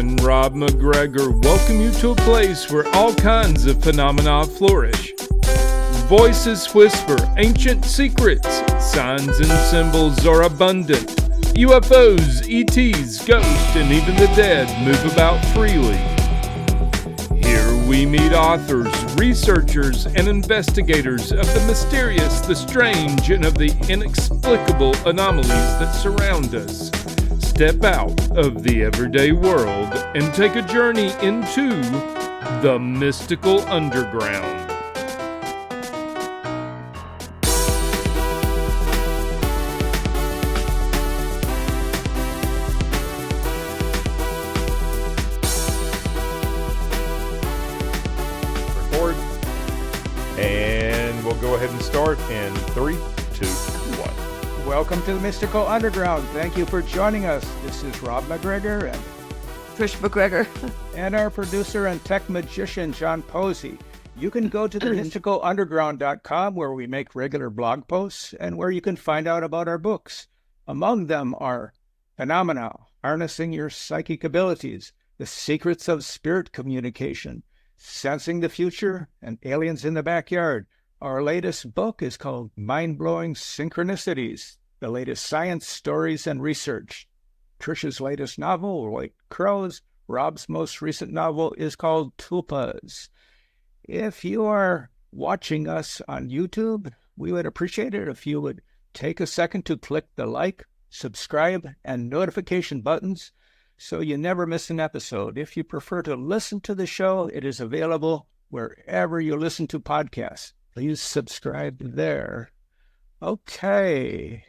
and Rob McGregor welcome you to a place where all kinds of phenomena flourish. Voices whisper ancient secrets, signs and symbols are abundant. UFOs, ETs, ghosts, and even the dead move about freely. Here we meet authors, researchers, and investigators of the mysterious, the strange, and of the inexplicable anomalies that surround us. Step out of the everyday world and take a journey into the mystical underground. Record. And we'll go ahead and start in 3, 2, 1. Welcome to the Mystical Underground. Thank you for joining us. This is Rob McGregor and Trish McGregor. and our producer and tech magician, John Posey. You can go to the mysticalunderground.com where we make regular blog posts and where you can find out about our books. Among them are Phenomena, Harnessing Your Psychic Abilities, The Secrets of Spirit Communication, Sensing the Future, and Aliens in the Backyard. Our latest book is called Mind-Blowing Synchronicities, the latest science, stories, and research. Trish's latest novel, White Crows. Rob's most recent novel is called Tulpas. If you are watching us on YouTube, we would appreciate it if you would take a second to click the like, subscribe, and notification buttons so you never miss an episode. If you prefer to listen to the show, it is available wherever you listen to podcasts. Please subscribe there. Okay.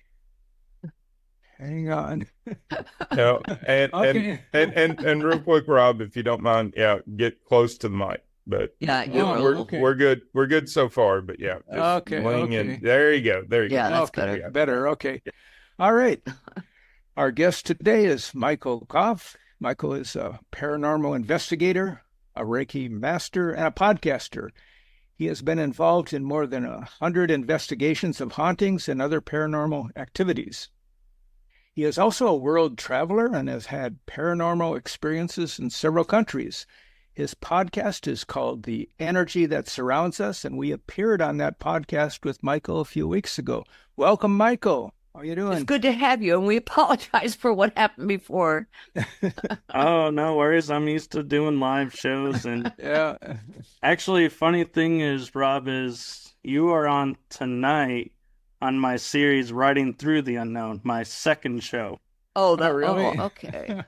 Hang on. No, Okay. and real quick, Rob, if you don't mind, get close to the mic. But Yeah, we're good. We're good so far. But just lean in. There you go. There you go. Yeah, that's Okay, better. better. Okay. All right. Our guest today is Michael Kopf. Michael is a paranormal investigator, a Reiki Master, and a podcaster. He has been involved in more than 100 investigations of hauntings and other paranormal activities. He is also a world traveler and has had paranormal experiences in several countries. His podcast is called The Energy That Surrounds Us, and we appeared on that podcast with Michael a few weeks ago. Welcome, Michael. How are you doing? It's good to have you, and we apologize for what happened before. Oh, no worries. I'm used to doing live shows. And Yeah. actually, funny thing is, Rob, is you are on tonight on my series, Writing Through the Unknown, my second show. Oh, really? Oh, okay.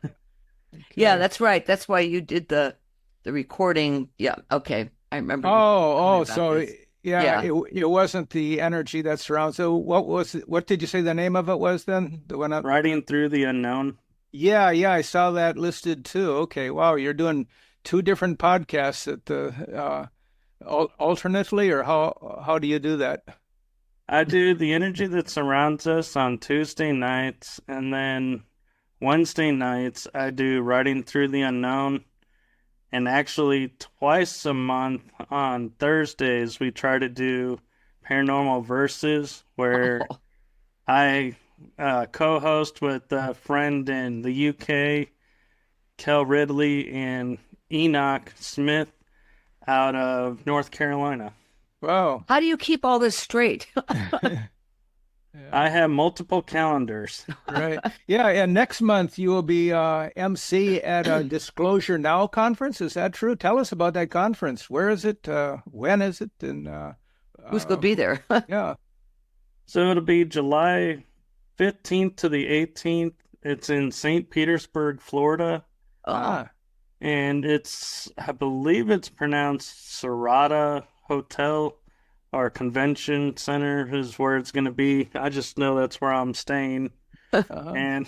Yeah, that's right. That's why you did the recording. Yeah, okay. I remember. So this. yeah. It wasn't The Energy That Surrounds. So what was it? What did you say the name of it was then? The one up? Writing Through the Unknown. Yeah, I saw that listed too. Okay, wow, you're doing two different podcasts at the alternately, or how do you do that? I do The Energy That Surrounds Us on Tuesday nights, and then Wednesday nights I do Writing Through the Unknown. And actually, twice a month on Thursdays, we try to do Paranormal Verses, where I co-host with a friend in the UK, Kel Ridley, and Enoch Smith out of North Carolina. Wow. How do you keep all this straight? I have multiple calendars. Right. Yeah, and next month you will be MC at a Disclosure Now conference. Is that true? Tell us about that conference. Where is it? When is it? And Who's going to be there? yeah. So it'll be July 15th to the 18th. It's in St. Petersburg, Florida. Ah. And I believe it's pronounced Serrata Hotel. Our convention center is where it's going to be. I just know that's where I'm staying. And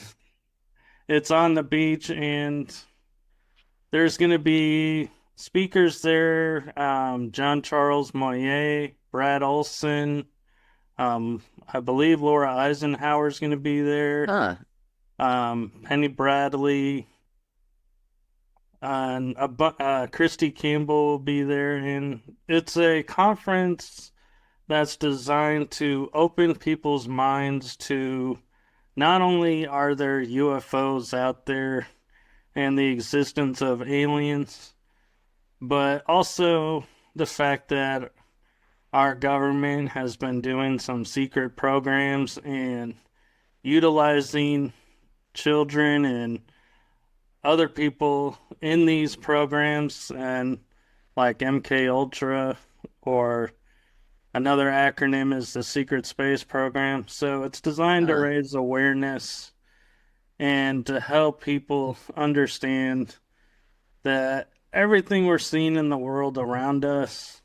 it's on the beach, and there's going to be speakers there. John Charles Moyer, Brad Olson. I believe Laura Eisenhower's going to be there. Penny Bradley. And Christy Campbell will be there. And it's a conference that's designed to open people's minds to not only are there UFOs out there and the existence of aliens, but also the fact that our government has been doing some secret programs and utilizing children and other people in these programs, and like MK Ultra, or another acronym is the Secret Space Program. So it's designed to raise awareness and to help people understand that everything we're seeing in the world around us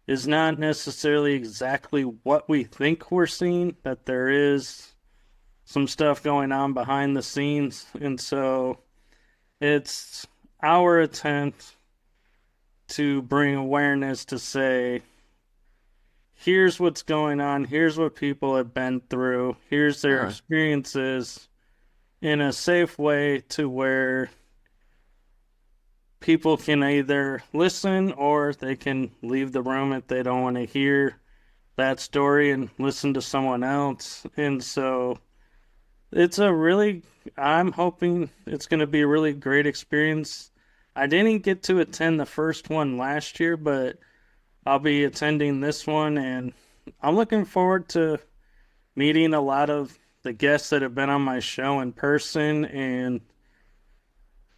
is not necessarily exactly what we think we're seeing, that there is some stuff going on behind the scenes. And so it's our attempt to bring awareness to say, here's what's going on, here's what people have been through, here's their experiences, in a safe way to where people can either listen or they can leave the room if they don't want to hear that story and listen to someone else. And so I'm hoping it's going to be a really great experience. I didn't get to attend the first one last year, but I'll be attending this one, and I'm looking forward to meeting a lot of the guests that have been on my show in person, and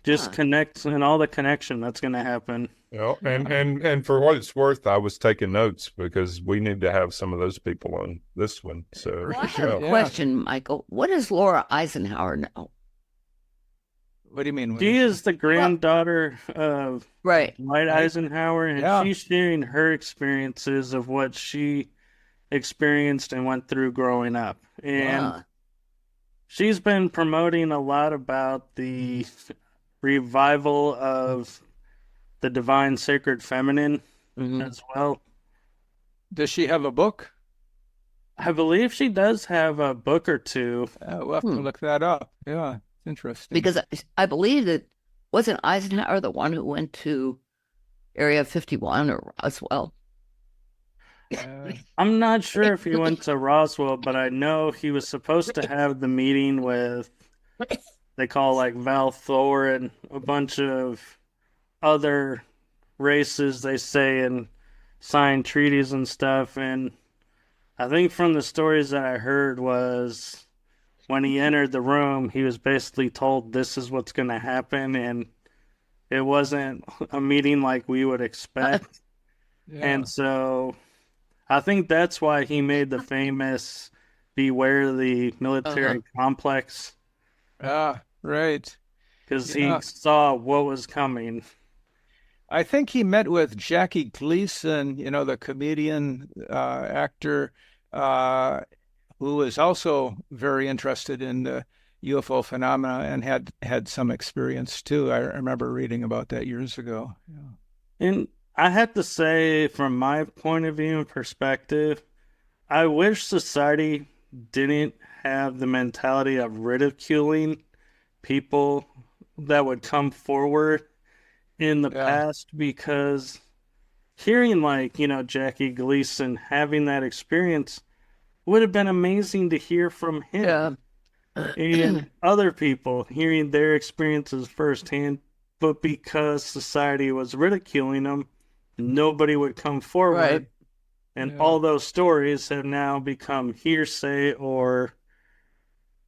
just connect, and all the connection that's going to happen. Well, and for what it's worth, I was taking notes because we need to have some of those people on this one. So, well, I have a question, Michael. What does Laura Eisenhower know? What do you mean? She is the granddaughter of Dwight Eisenhower, and she's sharing her experiences of what she experienced and went through growing up. And she's been promoting a lot about the revival of the divine sacred feminine as well. Does she have a book? I believe she does have a book or two. We'll have to look that up. Yeah, it's interesting. Because I believe that, wasn't Eisenhower the one who went to Area 51 or Roswell? I'm not sure if he went to Roswell, but I know he was supposed to have the meeting with, they call like Val Thor and a bunch of other races, they say, and sign treaties and stuff. And I think from the stories that I heard was when he entered the room, he was basically told this is what's going to happen, and it wasn't a meeting like we would expect. And so I think that's why he made the famous beware the military complex. Right. Because he saw what was coming. I think he met with Jackie Gleason, the comedian, actor, who was also very interested in the UFO phenomena and had some experience too. I remember reading about that years ago. Yeah. And I have to say, from my point of view and perspective, I wish society didn't have the mentality of ridiculing people that would come forward in the past, because hearing Jackie Gleason having that experience would have been amazing to hear from him. And other people hearing their experiences firsthand, but because society was ridiculing them, nobody would come forward. And all those stories have now become hearsay, or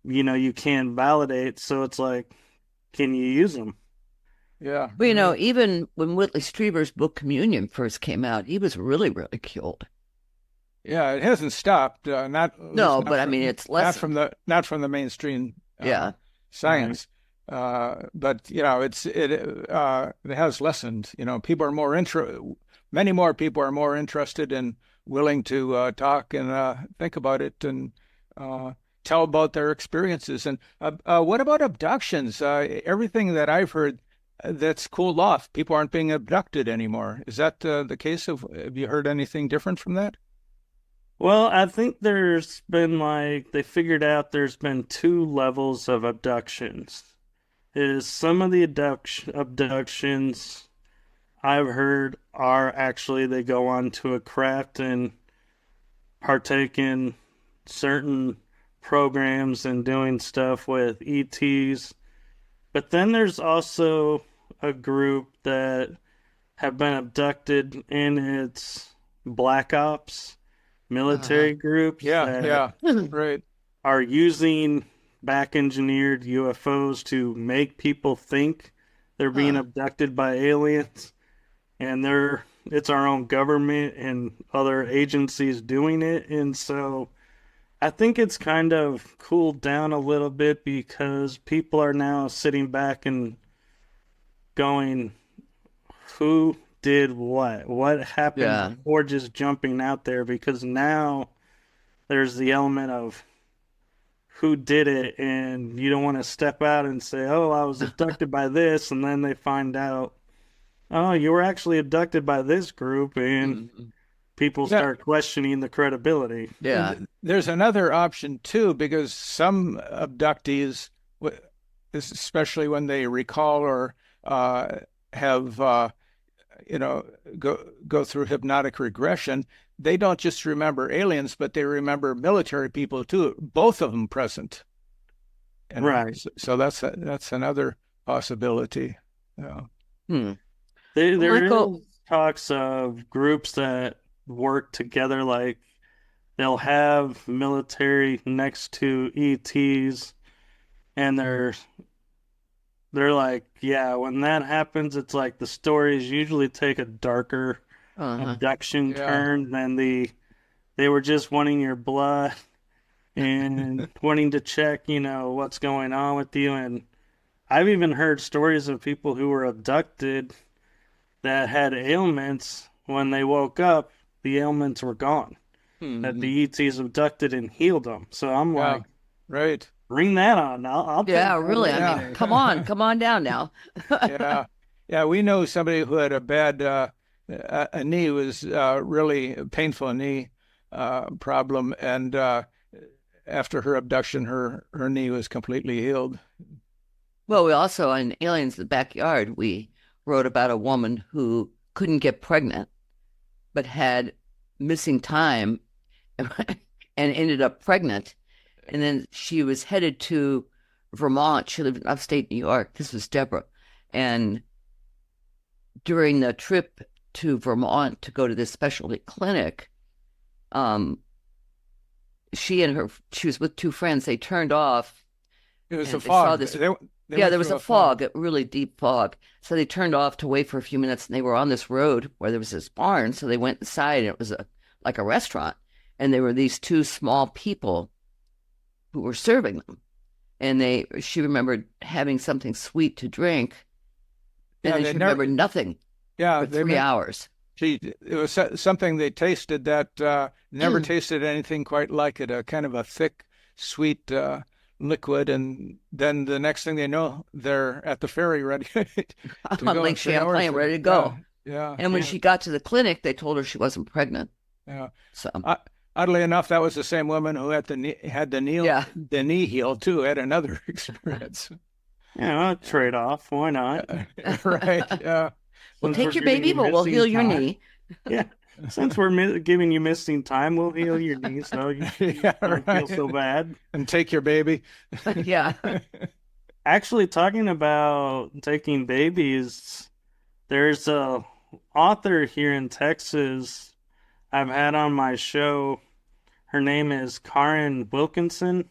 you can't validate. So it's like, can you use them? Yeah. Well, even when Whitley Strieber's book Communion first came out, he was really ridiculed. Yeah, it hasn't stopped. It's less not from the mainstream. Science. But it has lessened. People are many more people are more interested and willing to talk and think about it and tell about their experiences. And what about abductions? Everything that I've heard, that's cooled off. People aren't being abducted anymore. Is that the case? Have you heard anything different from that? Well, I think there's been they figured out there's been two levels of abductions. Some of the abductions I've heard are actually they go onto a craft and partake in certain programs and doing stuff with ETs. But then there's also a group that have been abducted, and it's black ops military groups Yeah, that right. are using back engineered UFOs to make people think they're being Huh. abducted by aliens, and it's our own government and other agencies doing it. And so I think it's kind of cooled down a little bit because people are now sitting back and going, who did what happened Yeah. before just jumping out there, because now there's the element of who did it, and you don't want to step out and say, oh, I was abducted by this, and then they find out, oh, you were actually abducted by this group, and Mm. people Yeah. start questioning the credibility. Yeah. And there's another option too, because some abductees, especially when they recall or have go through hypnotic regression, they don't just remember aliens, but they remember military people too, both of them present. And Right. so that's another possibility. Yeah. Hmm. There Michael, is talks of groups that work together, like they'll have military next to ETs, and they're like, yeah, when that happens, it's like the stories usually take a darker uh-huh. abduction Yeah. turn than they were just wanting your blood and wanting to check, what's going on with you. And I've even heard stories of people who were abducted that had ailments. When they woke up, the ailments were gone. That the ETs abducted and healed them. So I'm Yeah. like, Right. bring that on. I'll take Yeah, that really. any I Yeah. mean, day. come on down now. Yeah. Yeah. We know somebody who had a bad a knee was really painful knee problem, and after her abduction, her knee was completely healed. Well, we also, in Aliens in the Backyard, we wrote about a woman who couldn't get pregnant, but had missing time and ended up pregnant. And then she was headed to Vermont. She lived in upstate New York. This was Deborah. And during the trip to Vermont to go to this specialty clinic, um, she was with two friends. They turned off. It was And a they saw fog. this- They Yeah, went there was through a fog, a really deep fog. So they turned off to wait for a few minutes, and they were on this road where there was this barn. So they went inside, and it was like a restaurant, and there were these two small people who were serving them. And she remembered having something sweet to drink, and Yeah, then they she never. remembered nothing Yeah, for they 3 hours. it was something they tasted that never tasted anything quite like it. A kind of a thick, sweet liquid, and then the next thing they know, they're at the ferry ready to On go Lake in 3 hours. Champlain, ready to go. Yeah. And when Yeah. she got to the clinic, they told her she wasn't pregnant. Yeah. So Oddly enough, that was the same woman who had Yeah. the knee healed too. Had another experience. Yeah, I'll trade off. Why not? Right. Yeah. we'll Since take we're your giving baby, you but we'll missing heal your time. knee. Yeah. Since we're giving you missing time, we'll heal your knee so you Yeah, don't feel right. so bad. And take your baby. Yeah. Actually, talking about taking babies, there's a author here in Texas I've had on my show. Her name is Karen Wilkinson.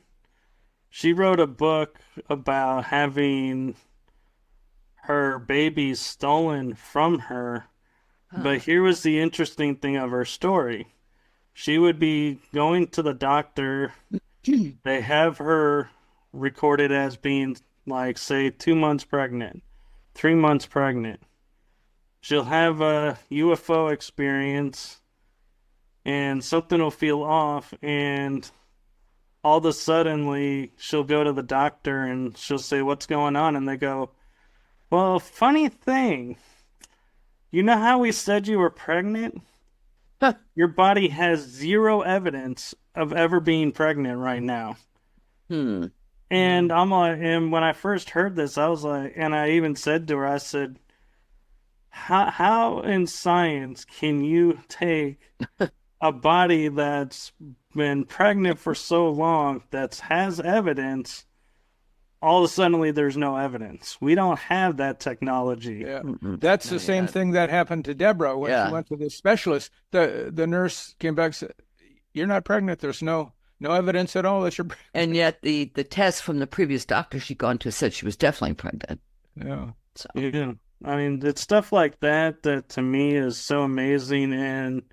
She wrote a book about having her babies stolen from her. But here was the interesting thing of her story. She would be going to the doctor. They have her recorded as being, like, say, 2 months pregnant, 3 months pregnant. She'll have a UFO experience, and something will feel off, and all of a sudden she'll go to the doctor and she'll say, what's going on? And they go, well, funny thing, you know how we said you were pregnant? Your body has zero evidence of ever being pregnant right now. Hmm. And I'm like, and when I first heard this, I was like, and I even said to her, I said, how in science can you take a body that's been pregnant for so long, that has evidence, all of a sudden there's no evidence. We don't have that technology. Yeah, Mm-mm. that's No, the same yeah. thing that happened to Deborah when Yeah. she went to the specialist. The nurse came back and said, "You're not pregnant. There's no evidence at all that you're pregnant." And yet the test from the previous doctor she'd gone to said she was definitely pregnant. Yeah. So Yeah. I mean, it's stuff like that that to me is so amazing and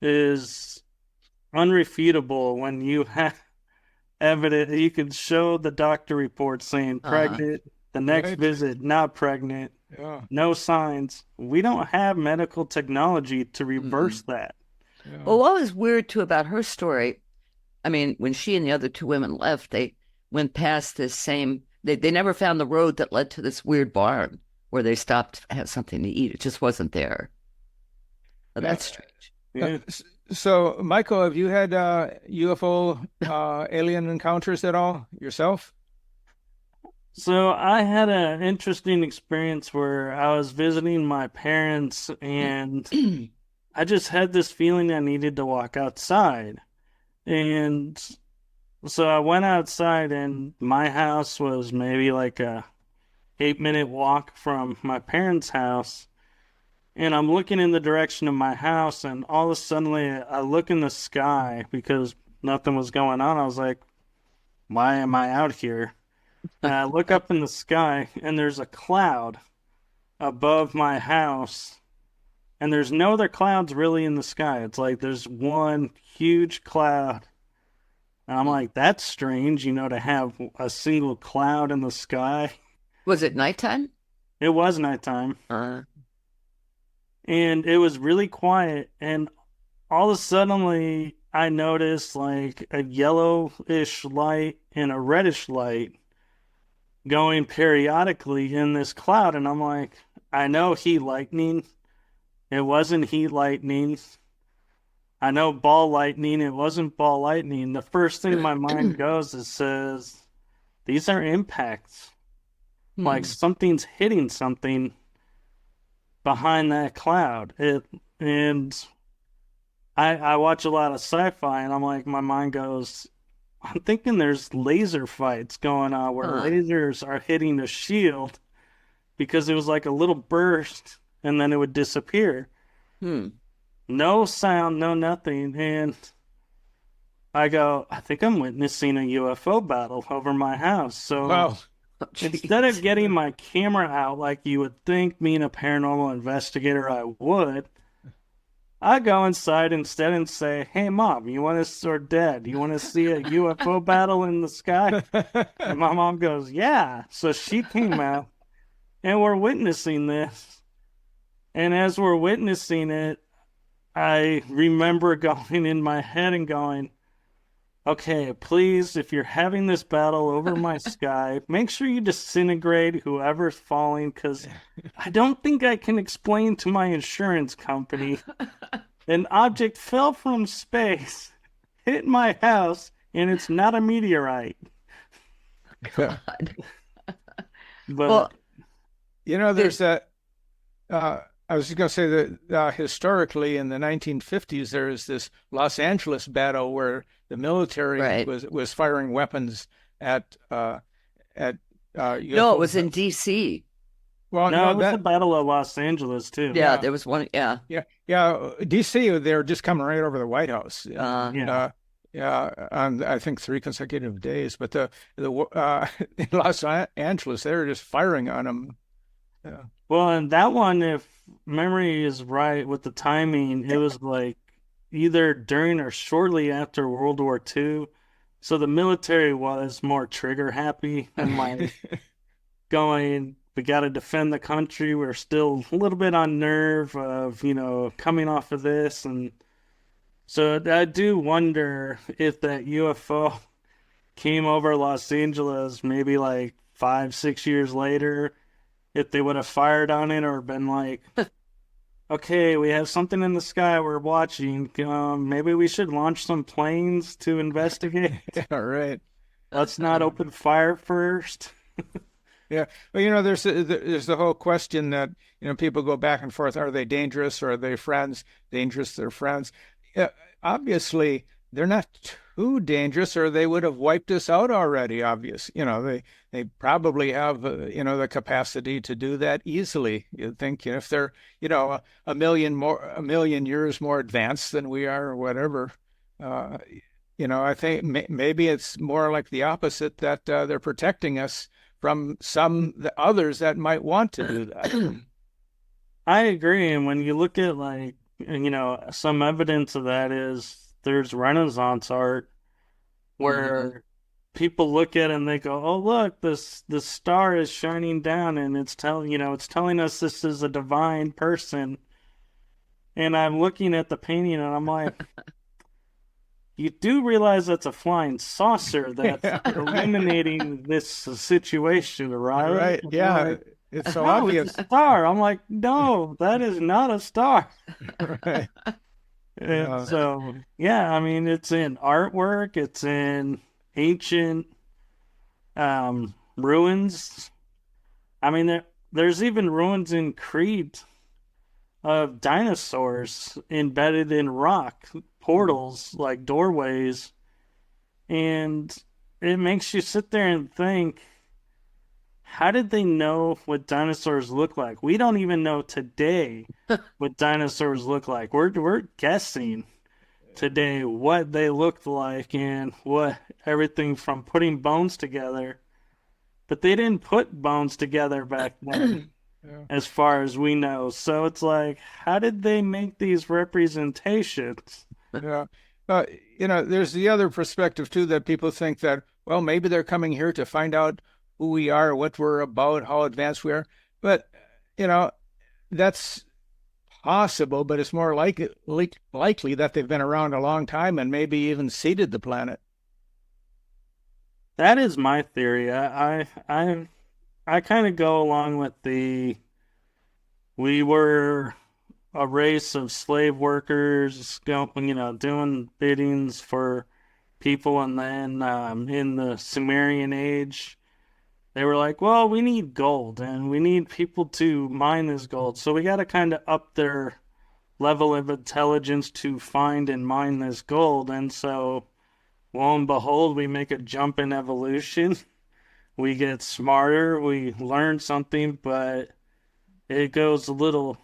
is unrefutable when you have evidence. You can show the doctor report saying pregnant, the next Right. visit not pregnant, Yeah. no signs. We don't have medical technology to reverse that. Yeah. well, what was weird too about her story, I mean, when she and the other two women left, they went past this same, they never found the road that led to this weird barn where they stopped to have something to eat. It just wasn't there. But that's strange. Yeah. So, Michael, have you had UFO alien encounters at all yourself? So I had an interesting experience where I was visiting my parents and I just had this feeling I needed to walk outside. And so I went outside and my house was maybe like a 8-minute walk from my parents' house. And I'm looking in the direction of my house and all of a sudden I look in the sky because nothing was going on. I was like, why am I out here? And I look up in the sky and there's a cloud above my house. And there's no other clouds really in the sky. It's like there's one huge cloud. And I'm like, that's strange, to have a single cloud in the sky. Was it nighttime? It was nighttime. Uh, And it was really quiet. And all of a sudden, I noticed like a yellowish light and a reddish light going periodically in this cloud. And I'm like, I know heat lightning. It wasn't heat lightning. I know ball lightning. It wasn't ball lightning. The first thing my mind goes is says, these are impacts. Like something's hitting something behind that cloud. And I watch a lot of sci-fi and I'm like, my mind goes, I'm thinking there's laser fights going on where lasers are hitting a shield because it was like a little burst and then it would disappear. No sound, no nothing. And I go, I think I'm witnessing a UFO battle over my house. So Wow. instead of getting my camera out like you would think, being a paranormal investigator, I would, I go inside instead and say, hey, Mom, you want to, or Dad, you want to see a UFO battle in the sky? And my mom goes, yeah. So she came out and we're witnessing this. And as we're witnessing it, I remember going in my head and going, okay, please, if you're having this battle over my sky, make sure you disintegrate whoever's falling, because I don't think I can explain to my insurance company an object fell from space, hit my house, and it's not a meteorite. God. But Well, There's that. I was just going to say that historically in the 1950s, there was this Los Angeles battle where the military Right. was firing weapons at no, UFO. it was in D.C. Well, no, it was that, the Battle of Los Angeles, too. Yeah, Yeah. there was one. Yeah. yeah, DC. They were just coming right over the White House. Yeah. On I think 3 consecutive days. But the in Los Angeles, they were just firing on them. Yeah. Well, and that one, if memory is right with the timing, it was like either during or shortly after World War II. So the military was more trigger happy and like going, we got to defend the country. We're still a little bit on nerve of, coming off of this. And so I do wonder if that UFO came over Los Angeles maybe like 5-6 years later, if they would have fired on it or been like, okay, we have something in the sky we're watching. Maybe we should launch some planes to investigate. All right. Let's not open fire first. Yeah. Well, there's the whole question that, people go back and forth. Are they dangerous or are they friends? Dangerous, they're friends. Obviously, they're not too dangerous, or they would have wiped us out already. Obvious, they probably have the capacity to do that easily. You'd think, if they're a million years more advanced than we are, or whatever. Uh, I think maybe it's more like the opposite, that they're protecting us from the others that might want to do that. I agree. And when you look at some evidence of that is there's Renaissance art where people look at it and they go, "Oh, look, this star is shining down, and it's telling us this is a divine person." And I'm looking at the painting, and I'm like, "You do realize that's a flying saucer that's Yeah, right. illuminating this situation, right?" Right. I'm Yeah. like, It's so "No, obvious. it's a star." I'm like, "No, that is not a star." Right. And so, yeah, I mean, it's in artwork, it's in ancient ruins. I mean, there's even ruins in Crete of dinosaurs embedded in rock, portals like doorways. And it makes you sit there and think, how did they know what dinosaurs look like? We don't even know today what dinosaurs look like. We're guessing today what they looked like and what everything from putting bones together. But they didn't put bones together back then, Yeah. as far as we know. So it's like, how did they make these representations? Yeah. Uh, there's the other perspective too, that people think that, well, maybe they're coming here to find out who we are, what we're about, how advanced we are. But, that's possible, but it's more likely that they've been around a long time and maybe even seeded the planet. That is my theory. I kind of go along with we were a race of slave workers, doing biddings for people, and then in the Sumerian age, they were like, well, we need gold and we need people to mine this gold. So we got to kind of up their level of intelligence to find and mine this gold. And so, lo and behold, we make a jump in evolution. We get smarter, we learn something, but it goes a little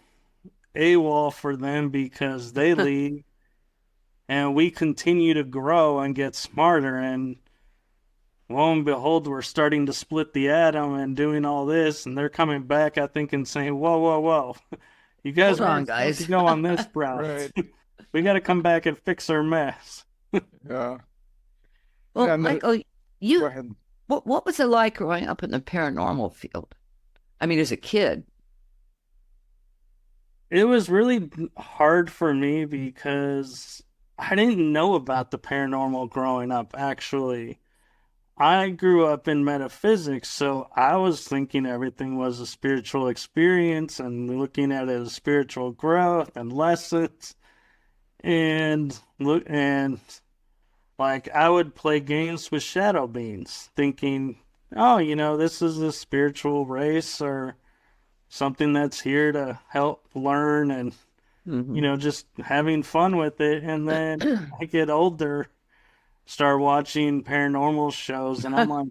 AWOL for them because they leave and we continue to grow and get smarter. And lo and behold, we're starting to split the atom and doing all this, and they're coming back, I think, and saying, "Whoa, whoa, whoa! You guys Hold on, weren't supposed guys." to go on this route. Right. We got to come back and fix our mess." Yeah. Well, And Michael, go you ahead. what was it like growing up in the paranormal field? I mean, as a kid. It was really hard for me because I didn't know about the paranormal growing up, actually. I grew up in metaphysics, so I was thinking everything was a spiritual experience and looking at it as spiritual growth and lessons. And like I would play games with shadow beings, thinking, oh, this is a spiritual race or something that's here to help learn and just having fun with it. And then I get older, start watching paranormal shows, and I'm like,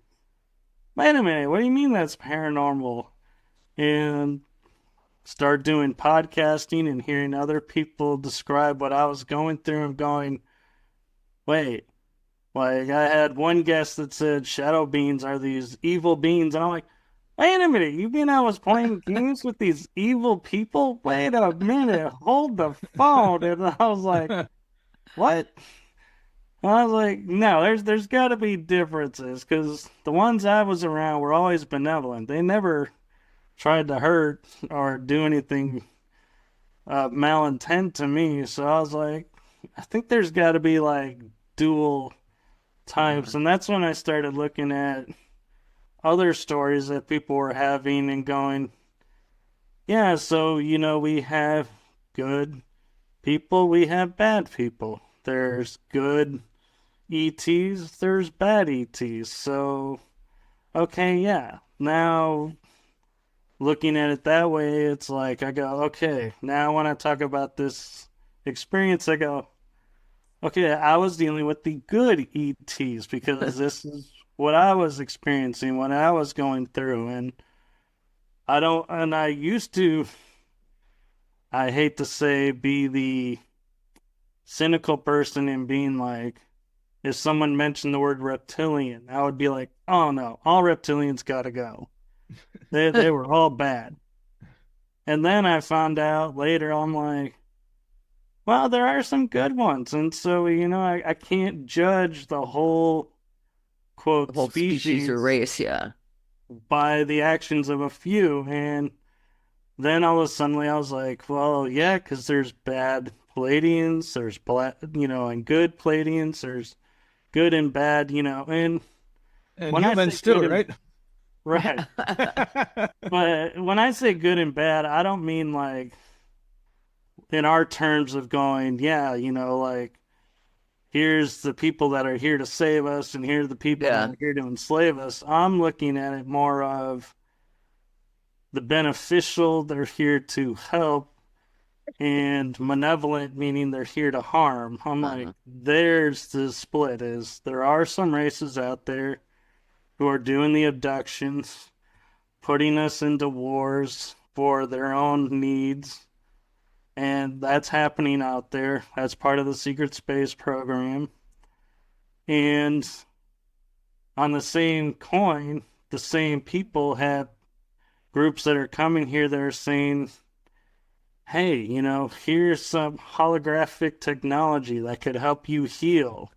wait a minute, what do you mean that's paranormal? And start doing podcasting and hearing other people describe what I was going through and going, wait, like I had one guest that said shadow beings are these evil beings, and I'm like, wait a minute, you mean I was playing games with these evil people? Wait a minute, hold the phone. And I was like, what? I was like, no, there's got to be differences because the ones I was around were always benevolent. They never tried to hurt or do anything malintent to me. So I was like, I think there's got to be like dual types. And that's when I started looking at other stories that people were having and going, yeah, so, we have good people, we have bad people. There's good ETs, there's bad ETs. So, okay, yeah. Now, looking at it that way, it's like I go, okay, now when I talk about this experience, I go, Okay, I was dealing with the good ETs because this is what I was experiencing when I was going through, and I used to, I hate to say, be the cynical person and being like, if someone mentioned the word reptilian, I would be like, oh no, all reptilians gotta go. They were all bad. And then I found out later, I'm like, well, there are some good ones. And so, I can't judge the whole The quote whole species or species race, yeah. by the actions of a few. And then all of a sudden I was like, well, yeah, because there's bad Palladians, there's and good Palladians, there's good and bad, and And when I say humans too, good and right? right, but when I say good and bad, I don't mean like in our terms of going, yeah, like here's the people that are here to save us and here's the people that Yeah. are here to enslave us. I'm looking at it more of the beneficial, they're here to help, and malevolent, meaning they're here to harm. I'm like, Uh-huh. there's the split is there are some races out there who are doing the abductions, putting us into wars for their own needs. And that's happening out there. That's part of the secret space program. And on the same coin, the same people have groups that are coming here that are saying, hey, here's some holographic technology that could help you heal.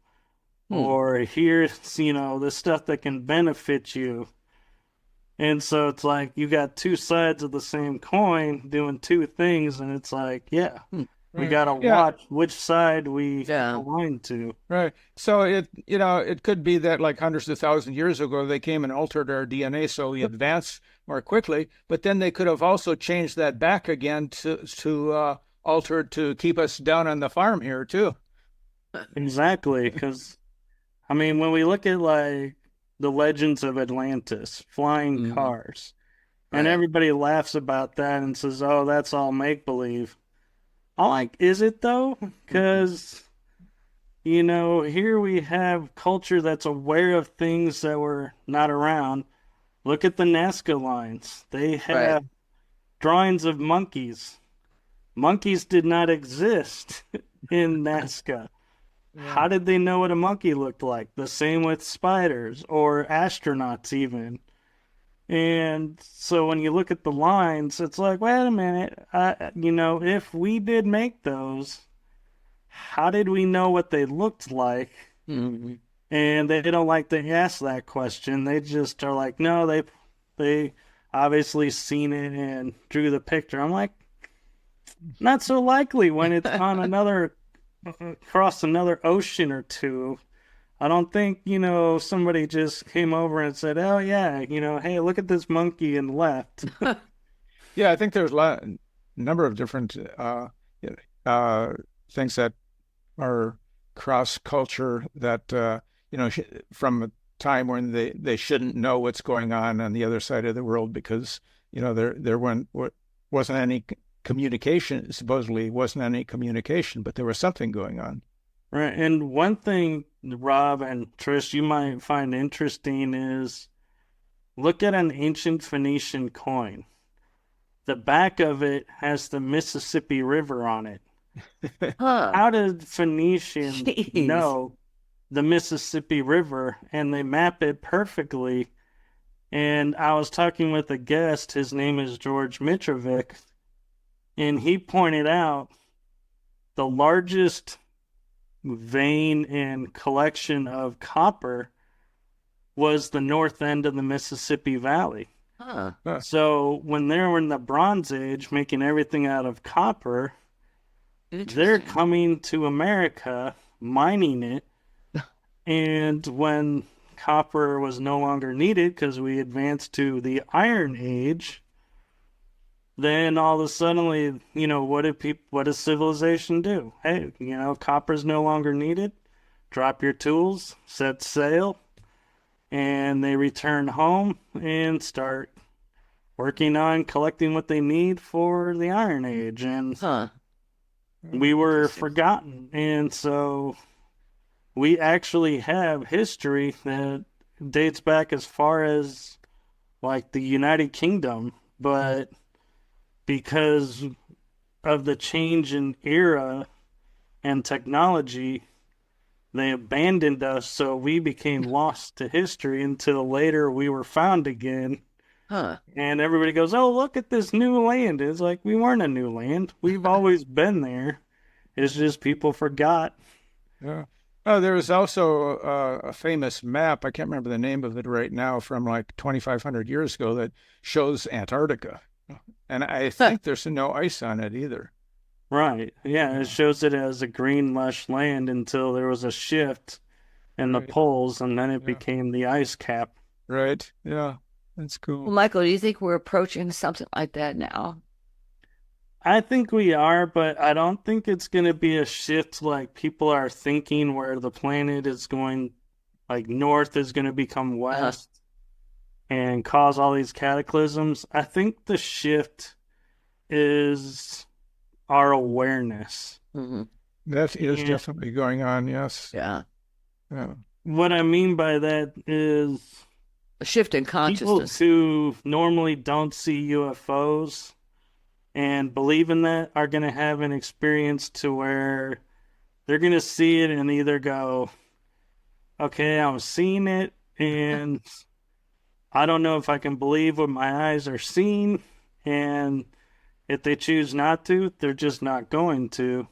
Hmm. Or here's, the stuff that can benefit you. And so it's like you got two sides of the same coin doing two things, and it's like, yeah, Hmm. we Right. got to Yeah. watch which side we Yeah. align to. Right. So it could be that like hundreds of thousands of years ago they came and altered our DNA so we advance more quickly, but then they could have also changed that back again to alter to keep us down on the farm here too. Exactly, because I mean, when we look at like the legends of Atlantis, flying Mhm. cars, and Right. everybody laughs about that and says, "Oh, that's all make believe." I'm like, is it though? Because here we have culture that's aware of things that were not around. Look at the Nazca lines. They Right. have drawings of monkeys. Monkeys did not exist in Nazca. Yeah. How did they know what a monkey looked like? The same with spiders or astronauts, even. And so when you look at the lines, it's like, wait a minute, if we did make those, how did we know what they looked like? Mhm. And they don't like to ask that question. They just are like, no, they obviously seen it and drew the picture. I'm like, not so likely when it's on another across another ocean or two. I don't think, somebody just came over and said, oh yeah, hey, look at this monkey and left. Yeah, I think there's a number of different yeah, uh, things that are cross culture that from a time when they shouldn't know what's going on the other side of the world because wasn't any communication, supposedly wasn't any communication, but there was something going on. Right. And one thing, Rob and Trish, you might find interesting is look at an ancient Phoenician coin. The back of it has the Mississippi River on it. Huh. How did Phoenicians Jeez. know the Mississippi River? And they map it perfectly. And I was talking with a guest, his name is George Mitrovic, and he pointed out the largest vein and collection of copper was the north end of the Mississippi Valley. Huh. Huh. So when they were in the Bronze Age making everything out of copper, they're Interesting. coming to America, mining it, and when copper was no longer needed because we advanced to the Iron Age, then all of a sudden, what does civilization do? Hey, copper's no longer needed. Drop your tools, set sail, and they return home and start working on collecting what they need for the Iron Age. And Huh. we were Interesting. forgotten. And so we actually have history that dates back as far as like the United Kingdom, but because of the change in era and technology, they abandoned us, so we became lost to history until later we were found again. Huh. And everybody goes, "Oh, look at this new land." It's like, we weren't a new land. We've always been there. It's just people forgot. Yeah. Oh, there was also a famous map. I can't remember the name of it right now, from like 2,500 years ago, that shows Antarctica. And I think there's no ice on it either. Right. Yeah, it shows it as a green, lush land until there was a shift in the Right. poles, and then it Yeah. became the ice cap. Right. Yeah. That's Well, cool. Michael, do you think we're approaching something like that now? I think we are, but I don't think it's going to be a shift like people are thinking, where the planet is going, like north is going to become west and cause all these cataclysms. I think the shift is our awareness. Hmm. That is Yeah. definitely going on. Yes. Yeah. Yeah. What I mean by that is A shift in people consciousness. who normally don't see UFOs and believe in that are going to have an experience to where they're going to see it and either go, okay, I'm seeing it, and I don't know if I can believe what my eyes are seeing. And if they choose not to, they're just not going to.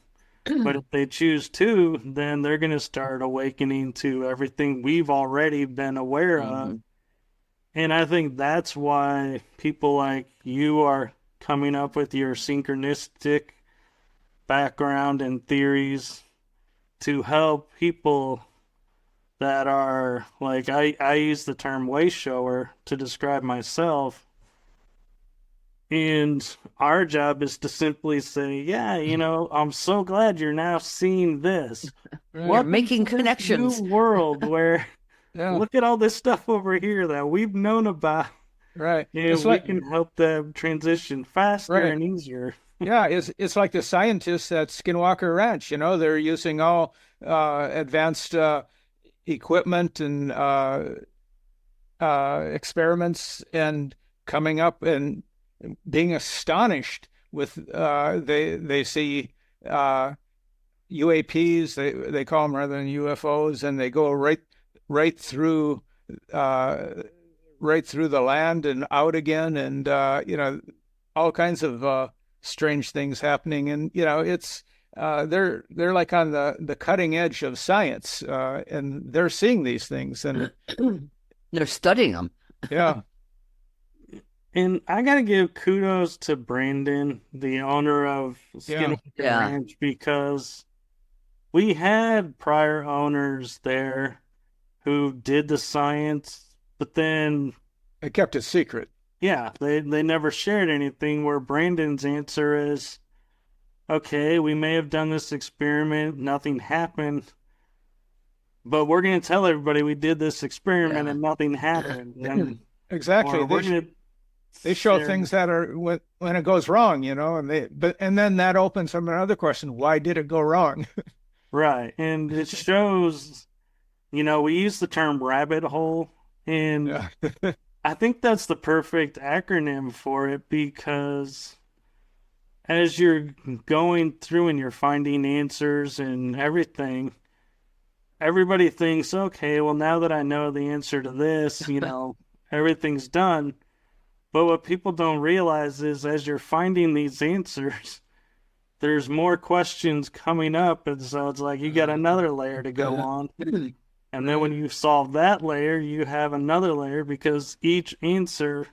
But if they choose to, then they're going to start awakening to everything we've already been aware of. Mhm. And I think that's why people like you are coming up with your synchronistic background and theories to help people that are like, I use the term way shower to describe myself. And our job is to simply say, yeah, I'm so glad you're now seeing this. Right. You're Welcome making to this connections. new world where Yeah. look at all this stuff over here that we've known about. Right. And It's we like, can help them transition faster right. and easier. Yeah, it's like the scientists at Skinwalker Ranch. They're using all advanced equipment and experiments, and coming up and being astonished with they see UAPs, they call them, rather than UFOs, and they go right through uh, right through the land and out again, and all kinds of strange things happening. And it's they're like on the cutting edge of science, and they're seeing these things. And They're studying them. yeah. And I gotta give kudos to Brandon, the owner of Skinwalker Yeah. Ranch, because we had prior owners there who did the science, but then They kept it secret. yeah, they never shared anything. Where Brandon's answer is, okay, we may have done this experiment, nothing happened, but we're gonna tell everybody we did this experiment Yeah. and nothing happened. And Exactly. or we're gonna They show share- things that are when it goes wrong, and then that opens up another question: why did it go wrong? right, and it shows. We use the term rabbit hole, and Yeah. I think that's the perfect acronym for it, because as you're going through and you're finding answers and everything, everybody thinks, okay, well, now that I know the answer to this, everything's done. But what people don't realize is, as you're finding these answers, there's more questions coming up. And so it's like you got another layer to go on. And then when you solve that layer, you have another layer, because each answer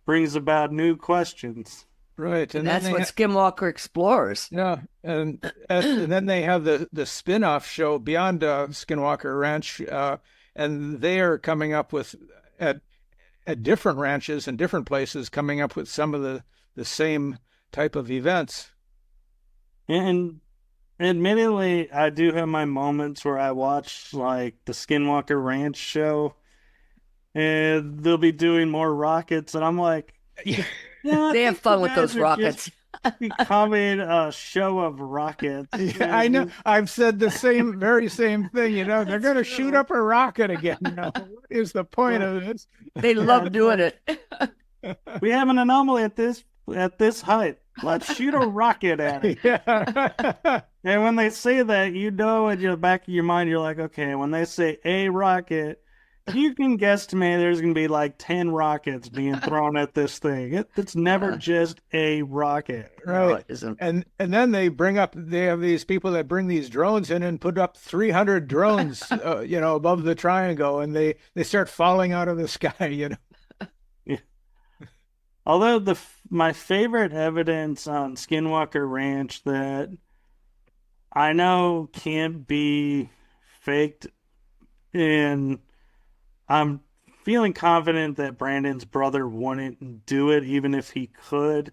brings about new questions. Right. And then that's they what Skinwalker explores. yeah, and then they have the spin-off show Beyond Skinwalker Ranch, and they are coming up with at different ranches and different places, coming up with some of the same type of events. And admittedly, I do have my moments where I watch like the Skinwalker Ranch show, and they'll be doing more rockets, and I'm like, yeah, I They have think fun you with guys those are rockets. becoming a show of rockets. Yeah, I know. I've said the very same thing. They're going to shoot up a rocket again. What is the point of this? They love doing it. We have an anomaly at this height. Let's shoot a rocket at it. Yeah. And when they say that, in the back of your mind, you're like, okay, when they say a rocket, you can guesstimate there's going to be like 10 rockets being thrown at this thing. It's never just a rocket. Right. No, it isn't. And then they have these people that bring these drones in and put up 300 drones, above the triangle, and they start falling out of the sky, Yeah. Although my favorite evidence on Skinwalker Ranch that I know can't be faked, and I'm feeling confident that Brandon's brother wouldn't do it even if he could.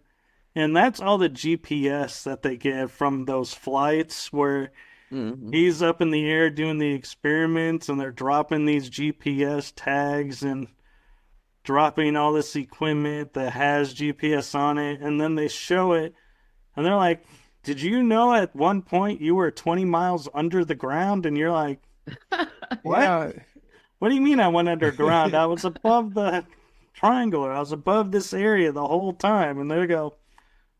And that's all the GPS that they get from those flights where he's up in the air doing the experiments and they're dropping these GPS tags and dropping all this equipment that has GPS on it. And then they show it and they're like, did you know at one point you were 20 miles under the ground? And you're like, what? Yeah. What do you mean I went underground? I was above the triangle. I was above this area the whole time. And they go,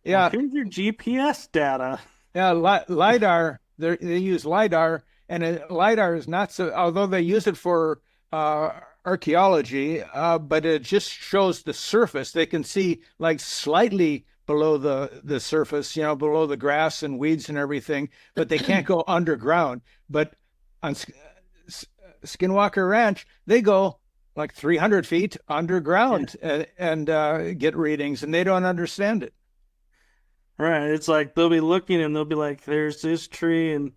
Yeah. well, here's your GPS data. Yeah. LiDAR, they use LiDAR, and LiDAR is not so, although they use it for archaeology, but it just shows the surface. They can see like slightly below the surface, below the grass and weeds and everything, but they can't go underground. But on Skinwalker Ranch, they go like 300 feet underground and get readings, and they don't understand it. Right. It's like they'll be looking and they'll be like, there's this tree. And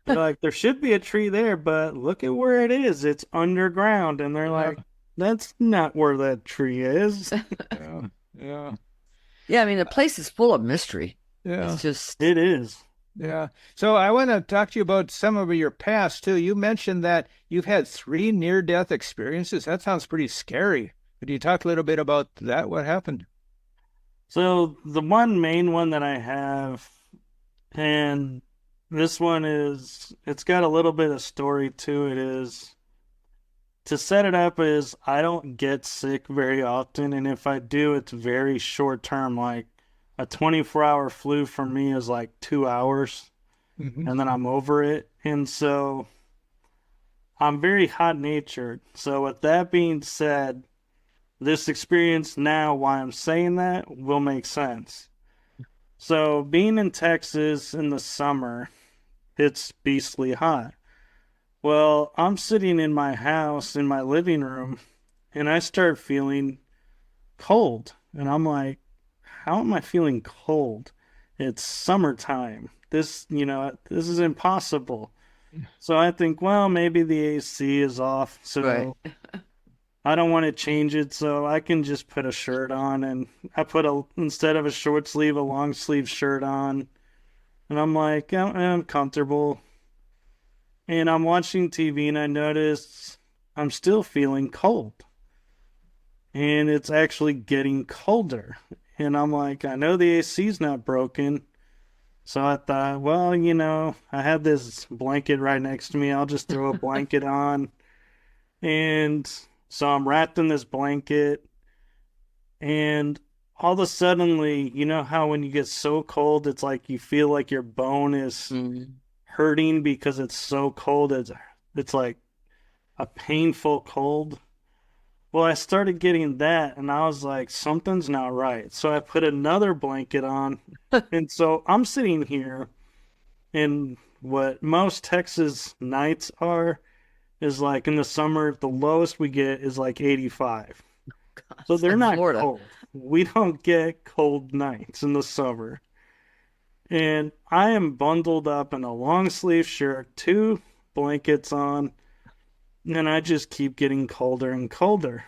they're like, there should be a tree there, but look at where it is. It's underground. And they're like, that's not where that tree is. Yeah. Yeah. Yeah, I mean, the place is full of mystery. Yeah. It's just, It is. Yeah. So I want to talk to you about some of your past too. You mentioned that you've had 3 near-death experiences. That sounds pretty scary. Could you talk a little bit about that? What happened? So the one main one that I have, and this one it's got a little bit of story to it, is to set it up is I don't get sick very often, and if I do, it's very short term. Like a 24-hour flu for me is like 2 hours, and then I'm over it. And so I'm very hot-natured. So with that being said, this experience now, why I'm saying that, will make sense. So being in Texas in the summer, it's beastly hot. Well, I'm sitting in my house, in my living room, and I start feeling cold. And I'm like, how am I feeling cold? It's summertime. This is impossible. So I think, well, maybe the AC is off. So right. I don't want to change it, so I can just put a shirt on, and I put instead of a short sleeve, a long sleeve shirt on, and I'm like, I'm comfortable, and I'm watching TV, and I notice I'm still feeling cold, and it's actually getting colder, and I'm like, I know the AC's not broken, so I thought, well, I have this blanket right next to me, I'll just throw a blanket on, and so I'm wrapped in this blanket, and all of a sudden, you know how when you get so cold, it's like you feel like your bone is hurting because it's so cold. It's like a painful cold. Well, I started getting that, and I was like, something's not right. So I put another blanket on, and so I'm sitting here in what most Texas nights are. Is like in the summer, the lowest we get is like 85. God, so they're not Florida. cold. We don't get cold nights in the summer. And I am bundled up in a long sleeve shirt, 2 blankets on, and I just keep getting colder and colder.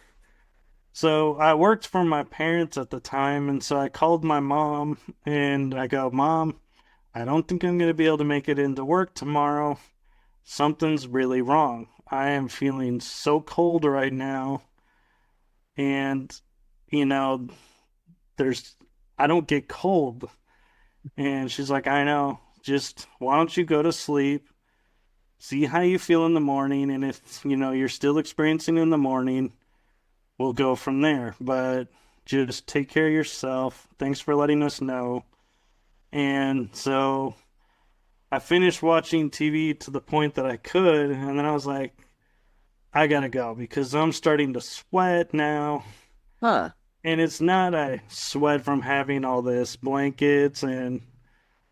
So I worked for my parents at the time, and so I called my mom, and I go, Mom, I don't think I'm going to be able to make it into work tomorrow. Something's really wrong. I am feeling so cold right now. And, I don't get cold. And she's like, I know. Just why don't you go to sleep? See how you feel in the morning. And if, you're still experiencing it in the morning, we'll go from there. But just take care of yourself. Thanks for letting us know. And so I finished watching TV to the point that I could. And then I was like, I gotta go because I'm starting to sweat now. Huh. And it's not a sweat from having all this blankets and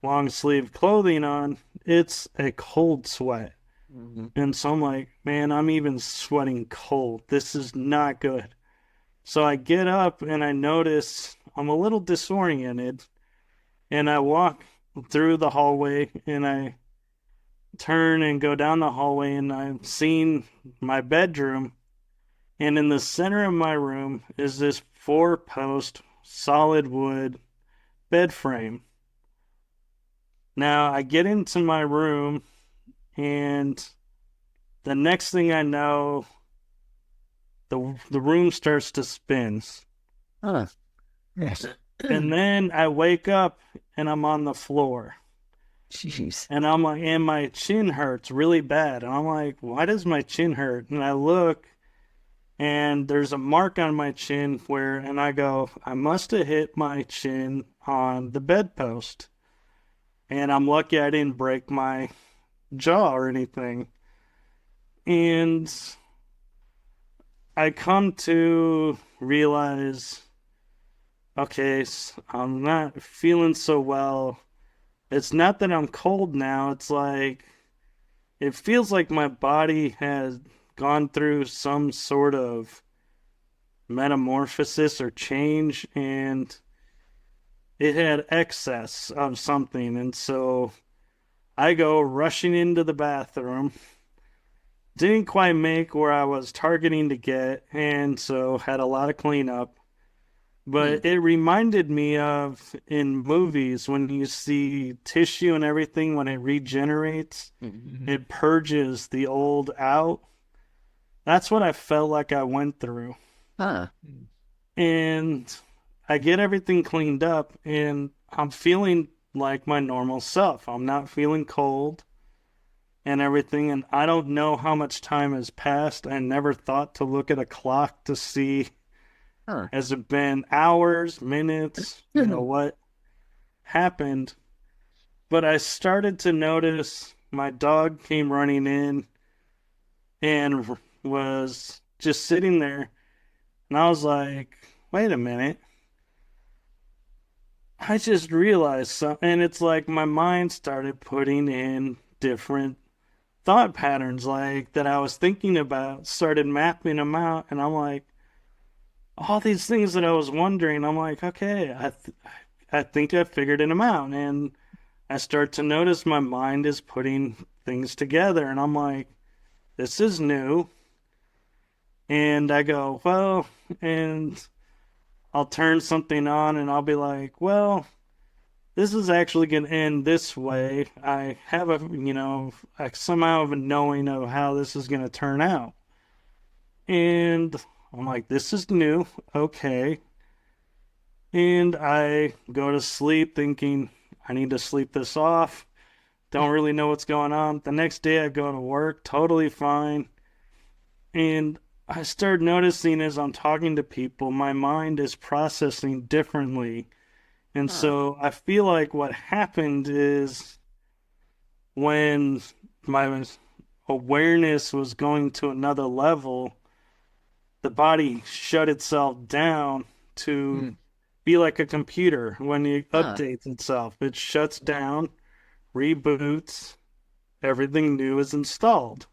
long sleeve clothing on. It's a cold sweat. Hmm. And so I'm like, man, I'm even sweating cold. This is not good. So I get up and I notice I'm a little disoriented. And I walk through the hallway and I turn and go down the hallway and I'm seeing my bedroom. And in the center of my room is this 4-post solid wood bed frame. Now I get into my room and the next thing I know, the room starts to spin. Huh. Yes. And then I wake up and I'm on the floor. Jeez. And I'm like, and my chin hurts really bad. And I'm like, why does my chin hurt? And I look and there's a mark on my chin and I go, I must have hit my chin on the bedpost. And I'm lucky I didn't break my jaw or anything. And I come to realize, okay, I'm not feeling so well. It's not that I'm cold now. It's like, it feels like my body has gone through some sort of metamorphosis or change, and it had excess of something. And so I go rushing into the bathroom. Didn't quite make where I was targeting to get, and so had a lot of cleanup. But it reminded me of in movies when you see tissue and everything, when it regenerates, it purges the old out. That's what I felt like I went through. Huh. And I get everything cleaned up and I'm feeling like my normal self. I'm not feeling cold and everything. And I don't know how much time has passed. I never thought to look at a clock to see, Huh. has it been hours, minutes, what happened. But I started to notice my dog came running in and was just sitting there. And I was like, wait a minute. I just realized something. And it's like my mind started putting in different thought patterns like that I was thinking about, started mapping them out. And I'm like, all these things that I was wondering, I'm like, okay, I think I figured them out. And I start to notice my mind is putting things together. And I'm like, this is new. And I go, well, and I'll turn something on and I'll be like, well, this is actually going to end this way. I have I somehow have a knowing of how this is going to turn out. And I'm like, this is new. Okay. And I go to sleep thinking, I need to sleep this off. Don't really know what's going on. The next day I go to work, totally fine. And I start noticing as I'm talking to people, my mind is processing differently. And so I feel like what happened is when my awareness was going to another level, the body shut itself down to be like a computer when it updates itself. It shuts down, reboots, everything new is installed.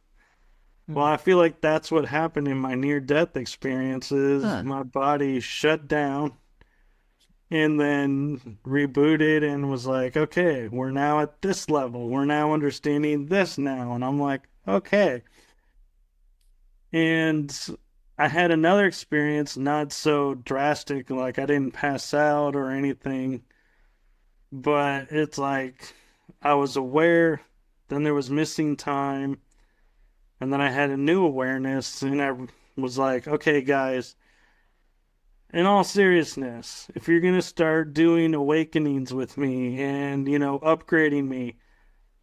Well, I feel like that's what happened in my near-death experiences. My body shut down and then rebooted and was like, okay, we're now at this level. We're now understanding this now. And I'm like, okay. And I had another experience, not so drastic, like I didn't pass out or anything, but it's like I was aware, then there was missing time. And then I had a new awareness and I was like, okay, guys, in all seriousness, if you're going to start doing awakenings with me and, upgrading me,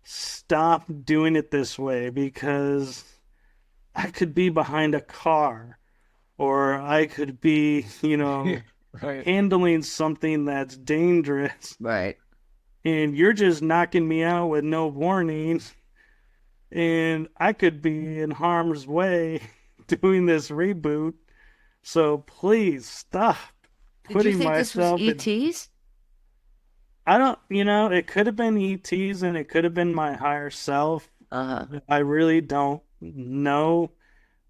stop doing it this way, because I could be behind a car, or I could be, Right. handling something that's dangerous, Right. and you're just knocking me out with no warning, and I could be in harm's way doing this reboot. So please stop Did you putting think this was myself in. ETs? I don't, it could have been ETs and it could have been my higher self. Uh-huh. I really don't know,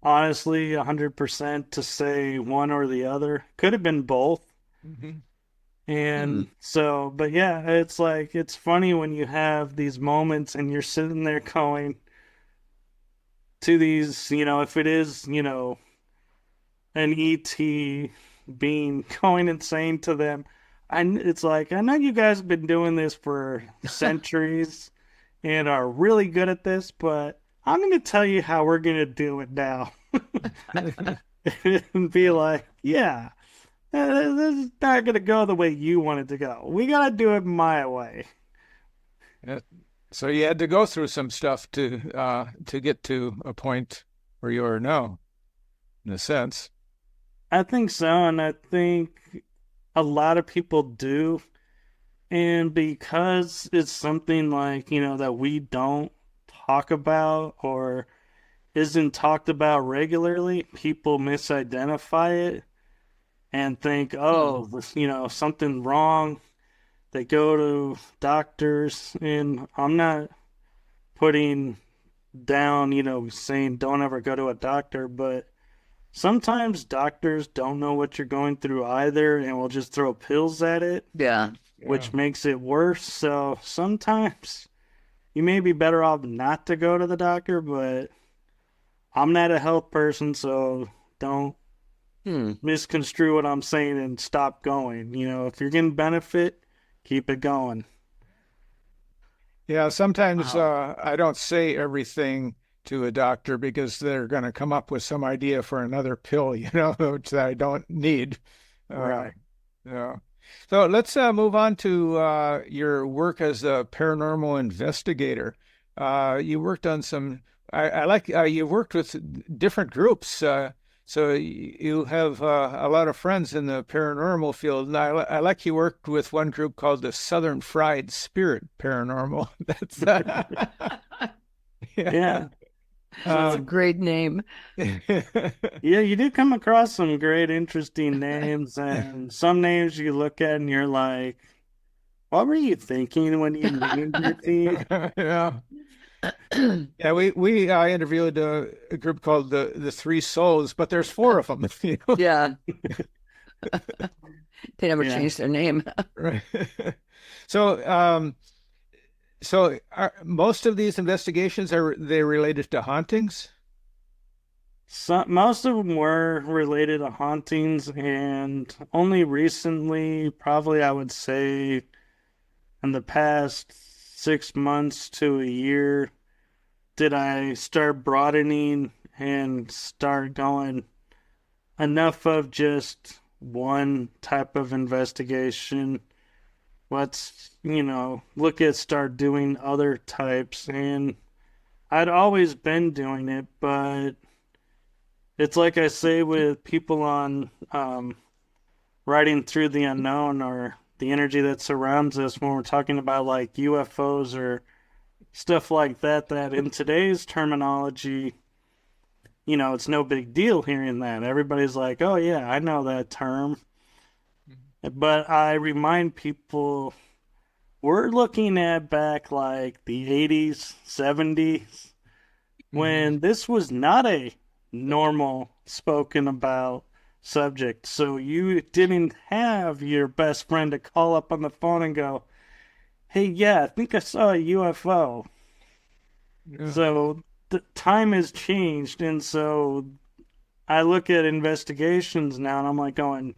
honestly, 100% to say one or the other. Could have been both. Mhm. And so, but yeah, it's like, it's funny when you have these moments and you're sitting there going to these, if it is, an ET being going insane to them. It's like, I know you guys have been doing this for centuries and are really good at this, but I'm going to tell you how we're going to do it now. And be like, yeah, this is not going to go the way you want it to go. We got to do it my way. Yeah. So you had to go through some stuff to get to a point where you are now, in a sense. I think so, and I think a lot of people do. And because it's something like, that we don't talk about or isn't talked about regularly, people misidentify it and think, oh, something wrong. They go to doctors, and I'm not putting down, saying don't ever go to a doctor, but sometimes doctors don't know what you're going through either and will just throw pills at it, Yeah. which makes it worse. So sometimes you may be better off not to go to the doctor, but I'm not a health person, so don't misconstrue what I'm saying and stop going. If you're getting benefit, keep it going. Yeah, sometimes Wow. I don't say everything to a doctor because they're going to come up with some idea for another pill, which I don't need. Uh, Right. yeah. So let's move on to your work as a paranormal investigator. You worked on some, I like, you worked with different groups. So you have a lot of friends in the paranormal field. And I like you worked with one group called the Southern Fried Spirit Paranormal. That's, yeah. Yeah. That's a So, great name. yeah, you do come across some great, interesting names, and some names you look at and you're like, what were you thinking when you named your team? Yeah. Yeah, we interviewed a group called the Three Souls, but there's four of them. Yeah. They never Yeah. changed their name. Right. So, most of these investigations are they related to hauntings? Most of them were related to hauntings, and only recently, probably I would say in the past 6 months to a year, did I start broadening and start going enough of just one type of investigation. Let's, start doing other types. And I'd always been doing it, but it's like I say with people on riding through the unknown, or the energy that surrounds us, when we're talking about like UFOs or stuff like that, that in today's terminology, it's no big deal hearing that. Everybody's like, oh, yeah, I know that term. But I remind people, we're looking at back like the 80s, 70s, when this was not a normal spoken about subject. So you didn't have your best friend to call up on the phone and go, hey, yeah, I think I saw a UFO. Yeah. So the time has changed. And so I look at investigations now and I'm like going,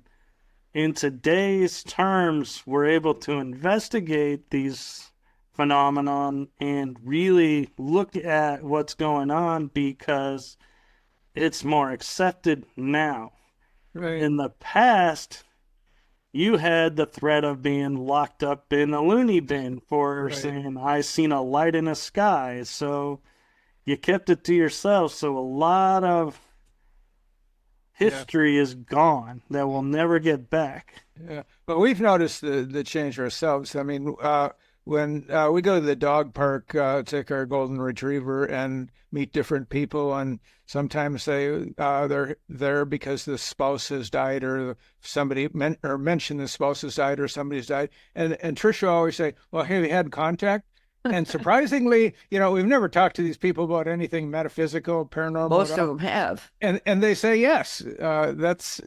in today's terms, we're able to investigate these phenomenon and really look at what's going on because it's more accepted now. Right. In the past, you had the threat of being locked up in a loony bin for Right. saying, I seen a light in the sky. So you kept it to yourself. So a lot of history is gone that we'll never get back. Yeah, but we've noticed the change ourselves. I mean, when we go to the dog park, take our golden retriever and meet different people, and sometimes they're there because the spouse has died, or somebody mentioned the spouse has died, or somebody's died, and Tricia always say, "Well, have you had contact?" And surprisingly, we've never talked to these people about anything metaphysical, paranormal. Most of them have. And they say yes. That's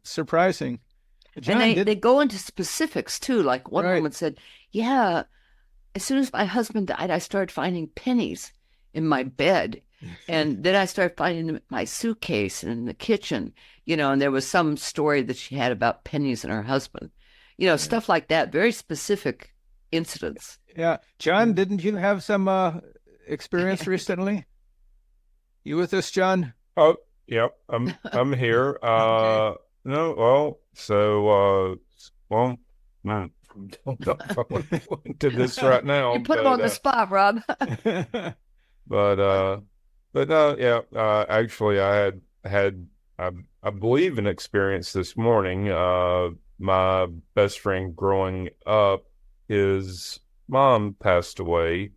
surprising. John, And they go into specifics too. Like one Right. woman said, yeah, as soon as my husband died, I started finding pennies in my bed. And then I started finding them in my suitcase and in the kitchen, and there was some story that she had about pennies and her husband, stuff like that. Very specific incidents. Yeah, John, didn't you have some experience recently? You with us, John? Oh, yeah, I'm here. Okay. No, well, so well, man, don't know if I want to go into this right now, You put them on the spot, Rob. but yeah, actually, I had I believe an experience this morning. My best friend growing up, his mom passed away.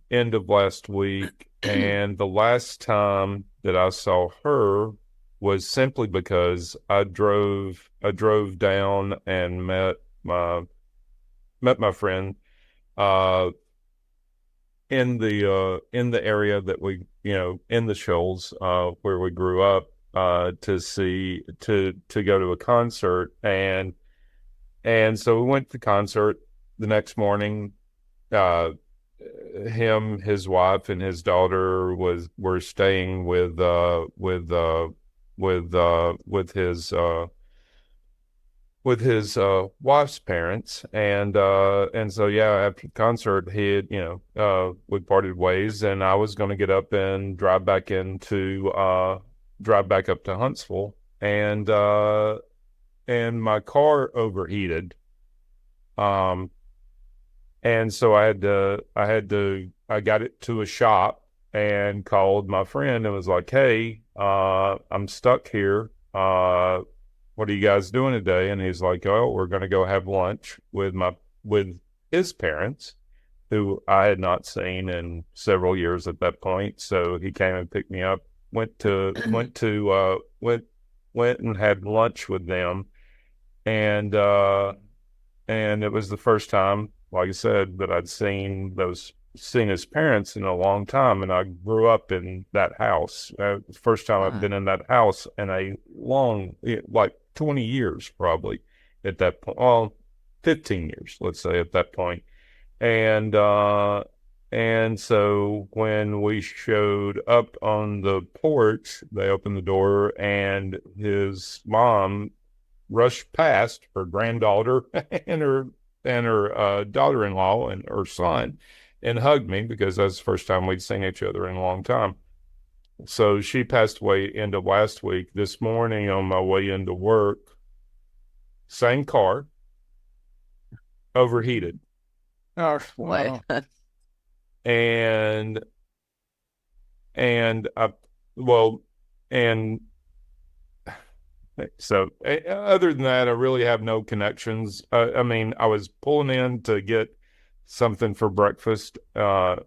End of last week, and the last time that I saw her was simply because I drove down and met my friend in the area that we in the Shoals where we grew up to go to a concert, and so we went to the concert the next morning. Him, his wife, and his daughter were staying with his wife's parents, and so yeah, after the concert, we parted ways, and I was going to get up and drive back up to Huntsville, and my car overheated. And so I got it to a shop and called my friend and was like, "Hey, I'm stuck here. What are you guys doing today?" And he's like, "Oh, we're going to go have lunch with his parents, who I had not seen in several years at that point." So he came and picked me up, went and had lunch with them. And it was the first time, like I said, that I'd seen his parents in a long time, and I grew up in that house. The first time I've been in that house in a long, like 20 years probably at that point. Well, 15 years, let's say, at that point. And so when we showed up on the porch, they opened the door, and his mom rushed past, her granddaughter and her daughter-in-law and her son, and hugged me, because that's the first time we'd seen each other in a long time. So she passed away end of last week. This morning on my way into work, same car, overheated. Oh, What? wow. And so other than that, I really have no connections. I mean, I was pulling in to get something for breakfast in a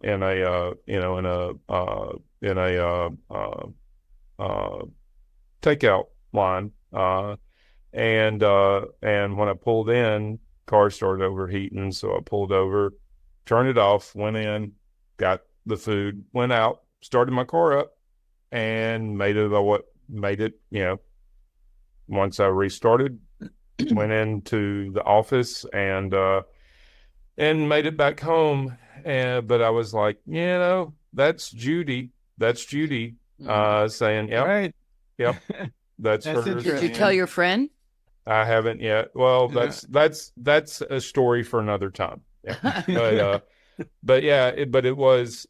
takeout line, and when I pulled in, car started overheating, so I pulled over, turned it off, went in, got the food, went out, started my car up, and made it. Once I restarted, went into the office and made it back home. But I was like, that's Judy. That's Judy saying, "Yep, Right. yep, that's That's her." interesting. Did you tell your friend? I haven't yet. Well, Yeah. that's a story for another time. Yeah. But yeah, it was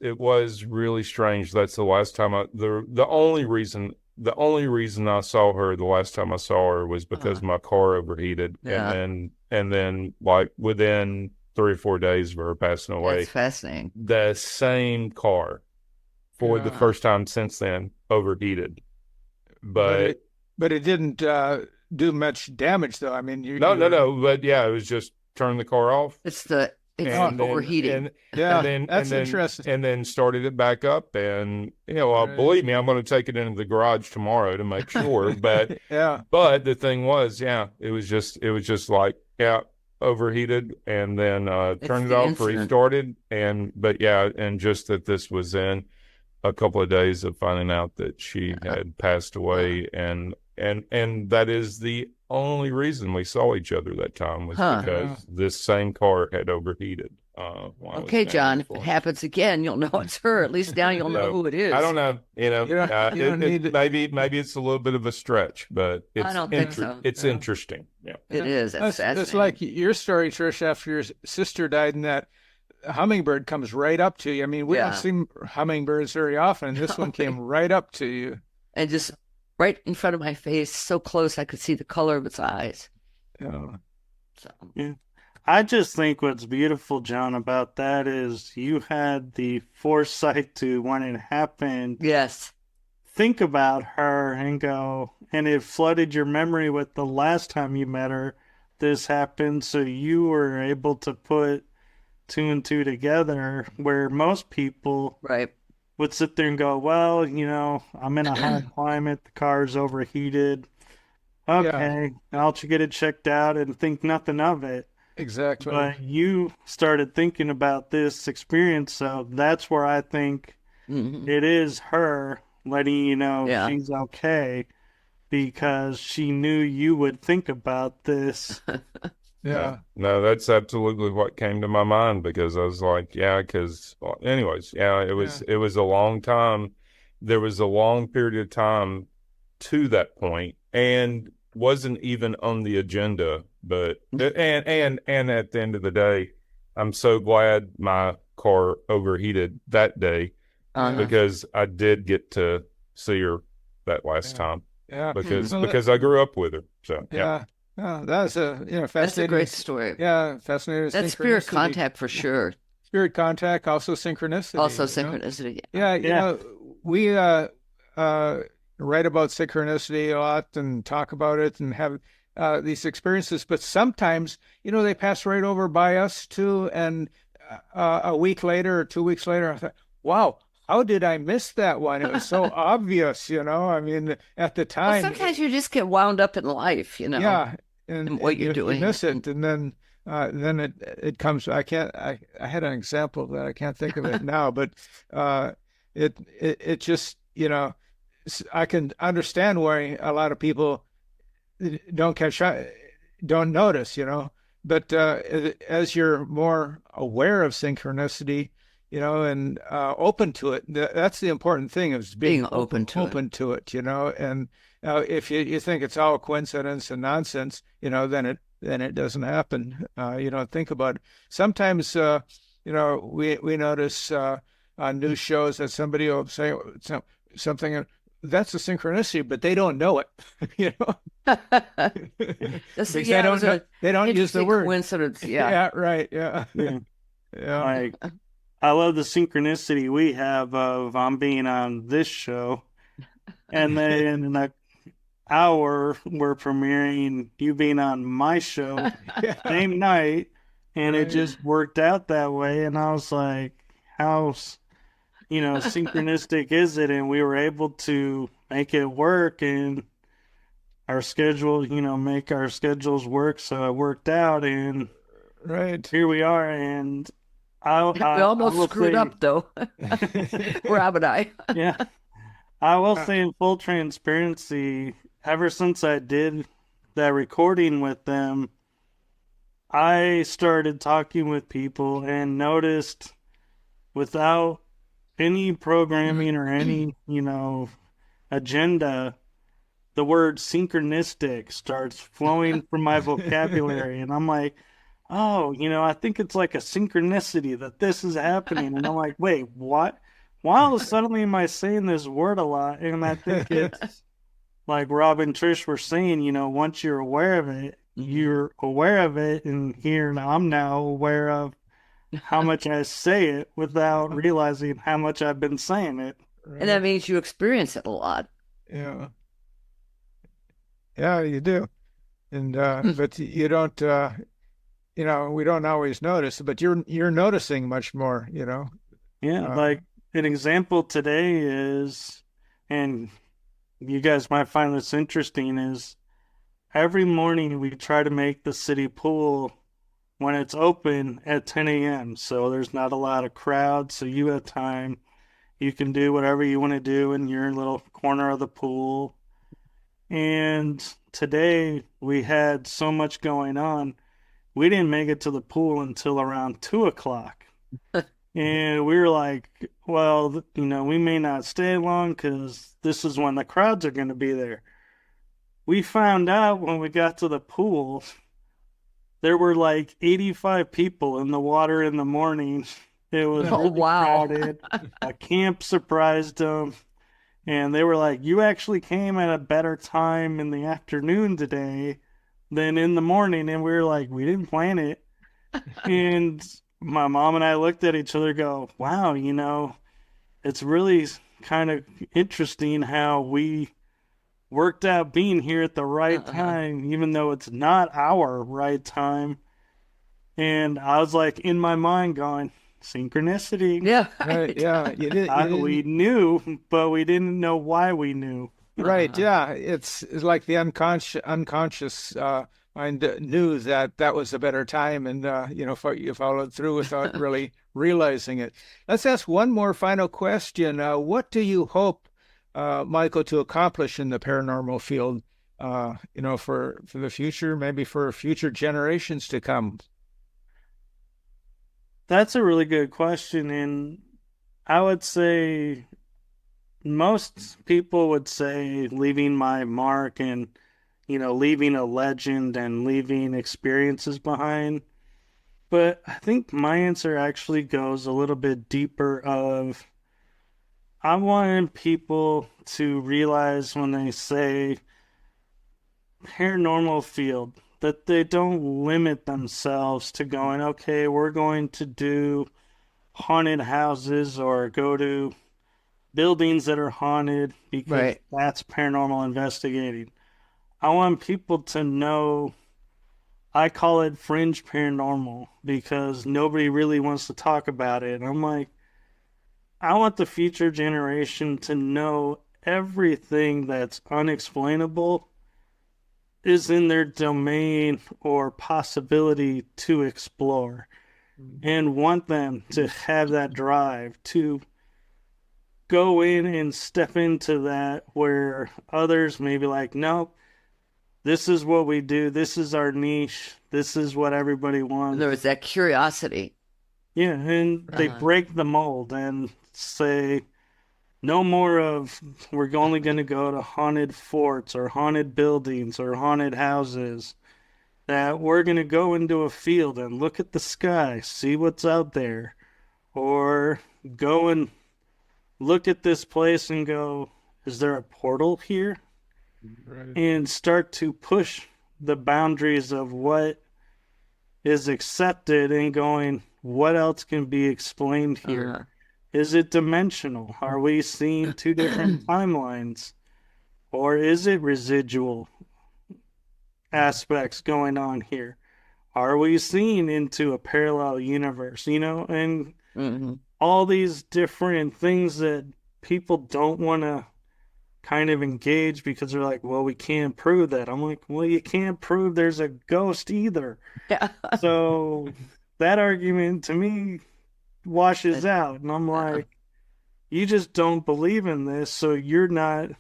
really strange. That's the last time the only reason the only reason I saw her the last time I saw her was because my car overheated. Yeah. And then like within 3 or 4 days of her passing away, That's fascinating. the same car for the first time since then overheated. But it didn't do much damage, though. I mean, no. But yeah, it was just turn the car off. It's overheating. That's interesting. And then started it back up, and believe me, I'm going to take it into the garage tomorrow to make sure. But but the thing was, it was just like overheated, and then turned it off, restarted, and just that this was in a couple of days of finding out that she had passed away, and that is the only reason we saw each other that time was because this same car had overheated. Okay, John, if it happens again, you'll know it's her. At least now you'll know who it is. I don't know. Maybe it's a little bit of a stretch, but it's I don't think so. It's interesting. Yeah, it is. It's like your story, Trish, after your sister died, and that hummingbird comes right up to you. I mean, we don't see hummingbirds very often. This one came right up to you. And just right in front of my face, so close I could see the color of its eyes. Yeah. Yeah. I just think what's beautiful, John, about that is you had the foresight to, when it happened, think about her and go, and it flooded your memory with the last time you met her, this happened, so you were able to put 2 and 2 together, where most people would sit there and go, well, I'm in a hot climate, the car's overheated. Okay, I'll get it checked out and think nothing of it. Exactly. But you started thinking about this experience, so that's where I think it is her letting you know she's okay, because she knew you would think about this. No, that's absolutely what came to my mind, because I was like, because anyways, it was a long time. There was a long period of time to that point, and wasn't even on the agenda. But and at the end of the day, I'm so glad my car overheated that day, because I did get to see her that last time. Yeah, because I grew up with her. So that's fascinating. That's a great story. Yeah, fascinating. That's spirit contact for sure. Spirit contact, also synchronicity. Yeah, we write about synchronicity a lot and talk about it and have these experiences, but sometimes they pass right over by us too, and a week later or 2 weeks later I thought, wow, how did I miss that one? It was so obvious. I mean, at the time, sometimes you just get wound up in life, and what you're doing, you miss it, and then it comes. I had an example that I can't think of it now, but it just I can understand why a lot of people don't notice, but as you're more aware of synchronicity, and open to it, that's the important thing, is being open to it, and if you think it's all coincidence and nonsense, then it doesn't happen. You don't think about it. Sometimes, we notice on news shows that somebody will say something, that's a synchronicity, but they don't know it. They don't use the word coincidence. Right. I love the synchronicity we have of I'm being on this show, and then in an hour we're premiering you being on my show same night, and it just worked out that way. And I was like, how synchronistic is it? And we were able to make it work, and our schedule, make our schedules work. So it worked out, and here we are. And we almost screwed up, though. Rob and I. I will say, in full transparency, ever since I did that recording with them, I started talking with people and noticed, without any programming or any, agenda, the word synchronistic starts flowing from my vocabulary. And I'm like, oh, I think it's like a synchronicity that this is happening. And I'm like, wait, what? Why suddenly am I saying this word a lot? And I think it's like Rob and Trish were saying, once you're aware of it, you're aware of it. And here I'm now aware of how much I say it without realizing how much I've been saying it. And that means you experience it a lot. Yeah. Yeah, you do. And but you don't we don't always notice, but you're noticing much more, Yeah, like an example today is, and you guys might find this interesting, is every morning we try to make the city pool when it's open at 10 a.m. So there's not a lot of crowd, so you have time. You can do whatever you want to do in your little corner of the pool. And today we had so much going on, we didn't make it to the pool until around 2 o'clock. And we were like, well, we may not stay long because this is when the crowds are going to be there. We found out when we got to the pool, there were like 85 people in the water in the morning. It was really crowded. A camp surprised them. And they were like, you actually came at a better time in the afternoon today than in the morning. And we were like, we didn't plan it. And my mom and I looked at each other, go, wow, it's really kind of interesting how we worked out being here at the right time, even though it's not our right time. And I was like, in my mind going, synchronicity. Yeah. Right. Yeah. We knew, but we didn't know why we knew. Right. Yeah. It's like the unconscious mind knew that was a better time, and you followed through without really realizing it. Let's ask one more final question. What do you hope, Michael, to accomplish in the paranormal field? For the future, maybe for future generations to come. That's a really good question, and I would say most people would say leaving my mark and, leaving a legend and leaving experiences behind. But I think my answer actually goes a little bit deeper of, I want people to realize when they say paranormal field, that they don't limit themselves to going, okay, we're going to do haunted houses or go to buildings that are haunted because that's paranormal investigating. I want people to know, I call it fringe paranormal because nobody really wants to talk about it. I'm like, I want the future generation to know everything that's unexplainable is in their domain or possibility to explore, and want them to have that drive to go in and step into that where others may be like, nope, this is what we do, this is our niche, this is what everybody wants. There was that curiosity. Yeah, and they break the mold and say, no more of, we're only going to go to haunted forts or haunted buildings or haunted houses. That we're going to go into a field and look at the sky, see what's out there. Or go and look at this place and go, is there a portal here? Right. And start to push the boundaries of what is accepted and going, what else can be explained here? Is it dimensional? Are we seeing two different timelines? Or is it residual aspects going on here? Are we seeing into a parallel universe? And all these different things that people don't want to kind of engage because they're like, well, we can't prove that. I'm like, well, you can't prove there's a ghost either. Yeah. So that argument to me washes out, and I'm like, you just don't believe in this, so you're not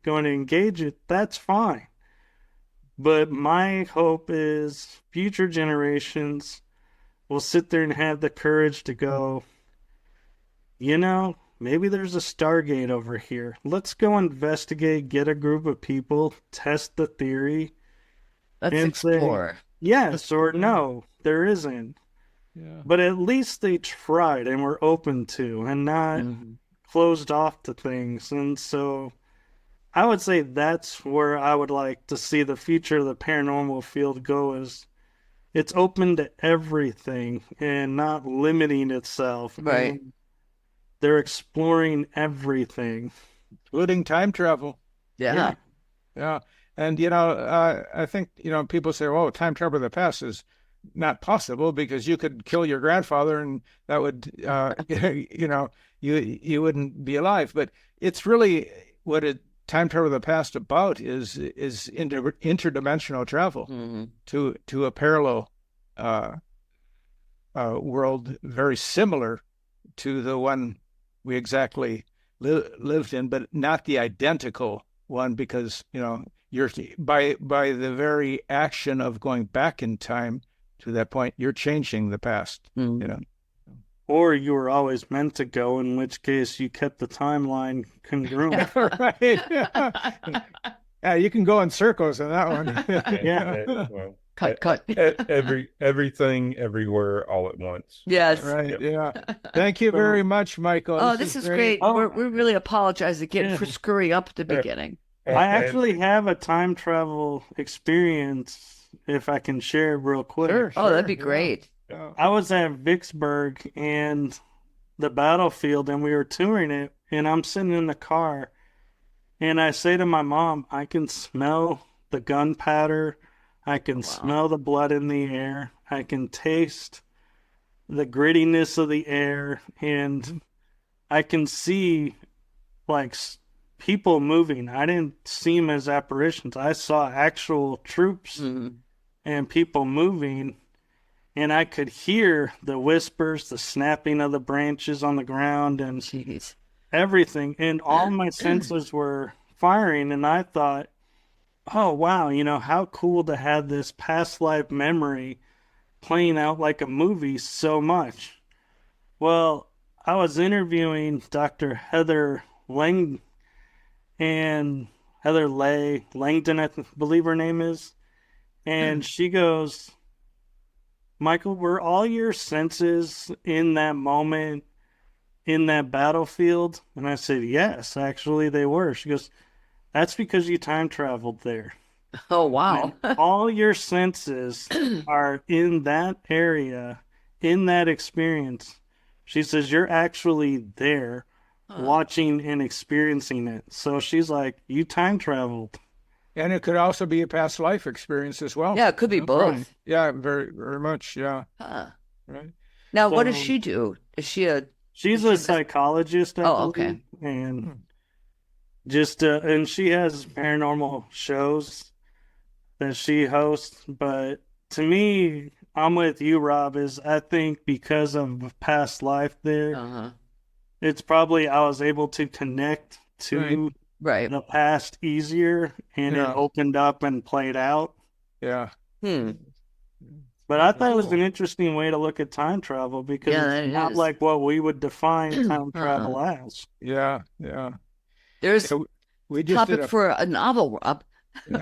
going to engage it. That's fine. But my hope is future generations will sit there and have the courage to go, maybe there's a Stargate over here. Let's go investigate, get a group of people, test the theory. Let's explore. Say, yes or no, there isn't. Yeah. But at least they tried and were open to and not closed off to things. And so I would say that's where I would like to see the future of the paranormal field go, is it's open to everything and not limiting itself. Right. And they're exploring everything. including time travel. Yeah. Yeah. And, I think, people say, oh, time travel to the past is not possible because you could kill your grandfather and that would, you wouldn't be alive. But it's really what time travel to the past about is interdimensional travel Hmm. to a parallel world very similar to the one we exactly lived in, but not the identical one, because you're by the very action of going back in time to that point, you're changing the past. Mhm. Or you were always meant to go, in which case you kept the timeline congruent. Right. Yeah, you can go in circles on that one. Yeah. Well, Cut. everything, everywhere, all at once. Yes. Right. Yep. Yeah. Thank you very much, Michael. Oh, this is great. Oh. We really apologize again Yeah. for screwing up at the beginning. I actually have a time travel experience, if I can share real quick. Sure. Oh, that'd be yeah. great. Yeah. I was at Vicksburg and the battlefield, and we were touring it, and I'm sitting in the car, and I say to my mom, I can smell the gunpowder, I can smell the blood in the air, I can taste the grittiness of the air, and I can see like people moving. I didn't see them as apparitions. I saw actual troops Mhm. and people moving, and I could hear the whispers, the snapping of the branches on the ground, and Jeez. everything. And all my senses were firing, and I thought, oh, wow, how cool to have this past life memory playing out like a movie so much. Well, I was interviewing Dr. Heather Langdon, I believe her name is. And she goes, Michael, were all your senses in that moment, in that battlefield? And I said, yes, actually they were. She goes, that's because you time traveled there. Oh, wow. All your senses are in that area, in that experience. She says, you're actually there watching and experiencing it. So she's like, you time traveled. And it could also be a past life experience as well. Yeah, it could be both. Yeah, very, very much. Yeah. Huh. Right. Now, what does So- she do? Is she She's a psychologist, I Oh, believe, okay. and and she has paranormal shows that she hosts. But to me, I'm with you, Rob. Is I think because of past life there, Uh-huh. it's probably I was able to connect to Right. the past easier, and it Yeah. opened up and played out. Yeah. Hmm. But I thought it was an interesting way to look at time travel, because Yeah, it's that not is. like what we would define time travel as. Yeah. Yeah. There's Yeah, we just did topic for a novel, Rob.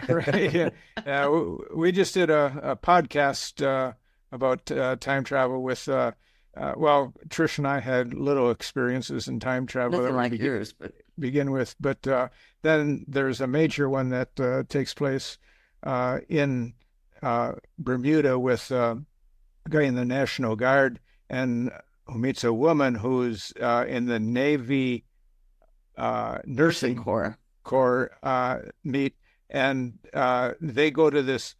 right. Yeah. We just did a podcast about time travel with Trish and I had little experiences in time travel Nothing that we like yours, but begin with, but then there's a major one that takes place in Bermuda with a guy in the National Guard, and who meets a woman who's in the Navy nursing corps meet, and they go to this.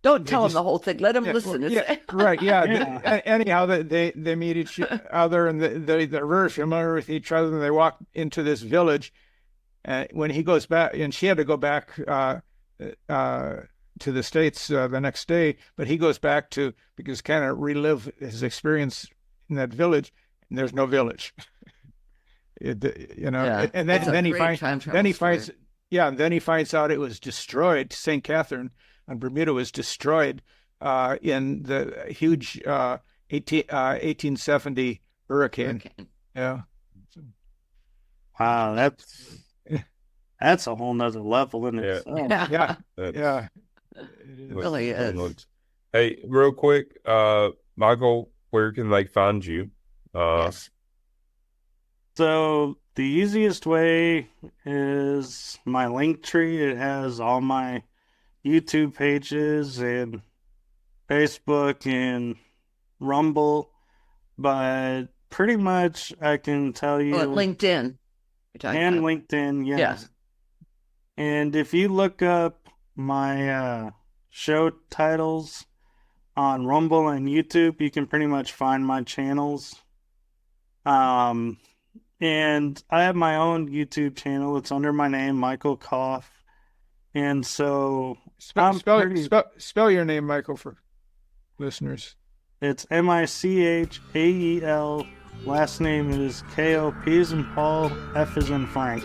don't tell just- them the whole thing. Let them Yeah, listen. well, It's- right. Yeah. Yeah. Anyhow, they meet each other, and they're very familiar with each other, and they walk into this village. And when he goes back, and she had to go back to the States the next day, but he goes back because kind of relive his experience in that village, and there's no village. Yeah. And It's a then he great finds time travel then he story. finds yeah, and then he finds out it was destroyed. St. Catherine on Bermuda was destroyed in the huge 1870 hurricane. Hurricane. Yeah. Wow, that's a whole nother level in Yeah. itself. Yeah. That's- Yeah. It really is. Hey, real quick, Michael, where can they find you? Yes. So The easiest way is my link tree. It has all my YouTube pages and Facebook and Rumble, but pretty much I can tell you. Oh, LinkedIn. You're talking And about. LinkedIn, yes. Yes. And if you look up my show titles on Rumble and YouTube, you can pretty much find my channels. And I have my own YouTube channel. It's under my name, Michael Kopf. And so Spell your name, Michael, for listeners. it's Michael. Last name is Kop as in Paul, F as in Frank.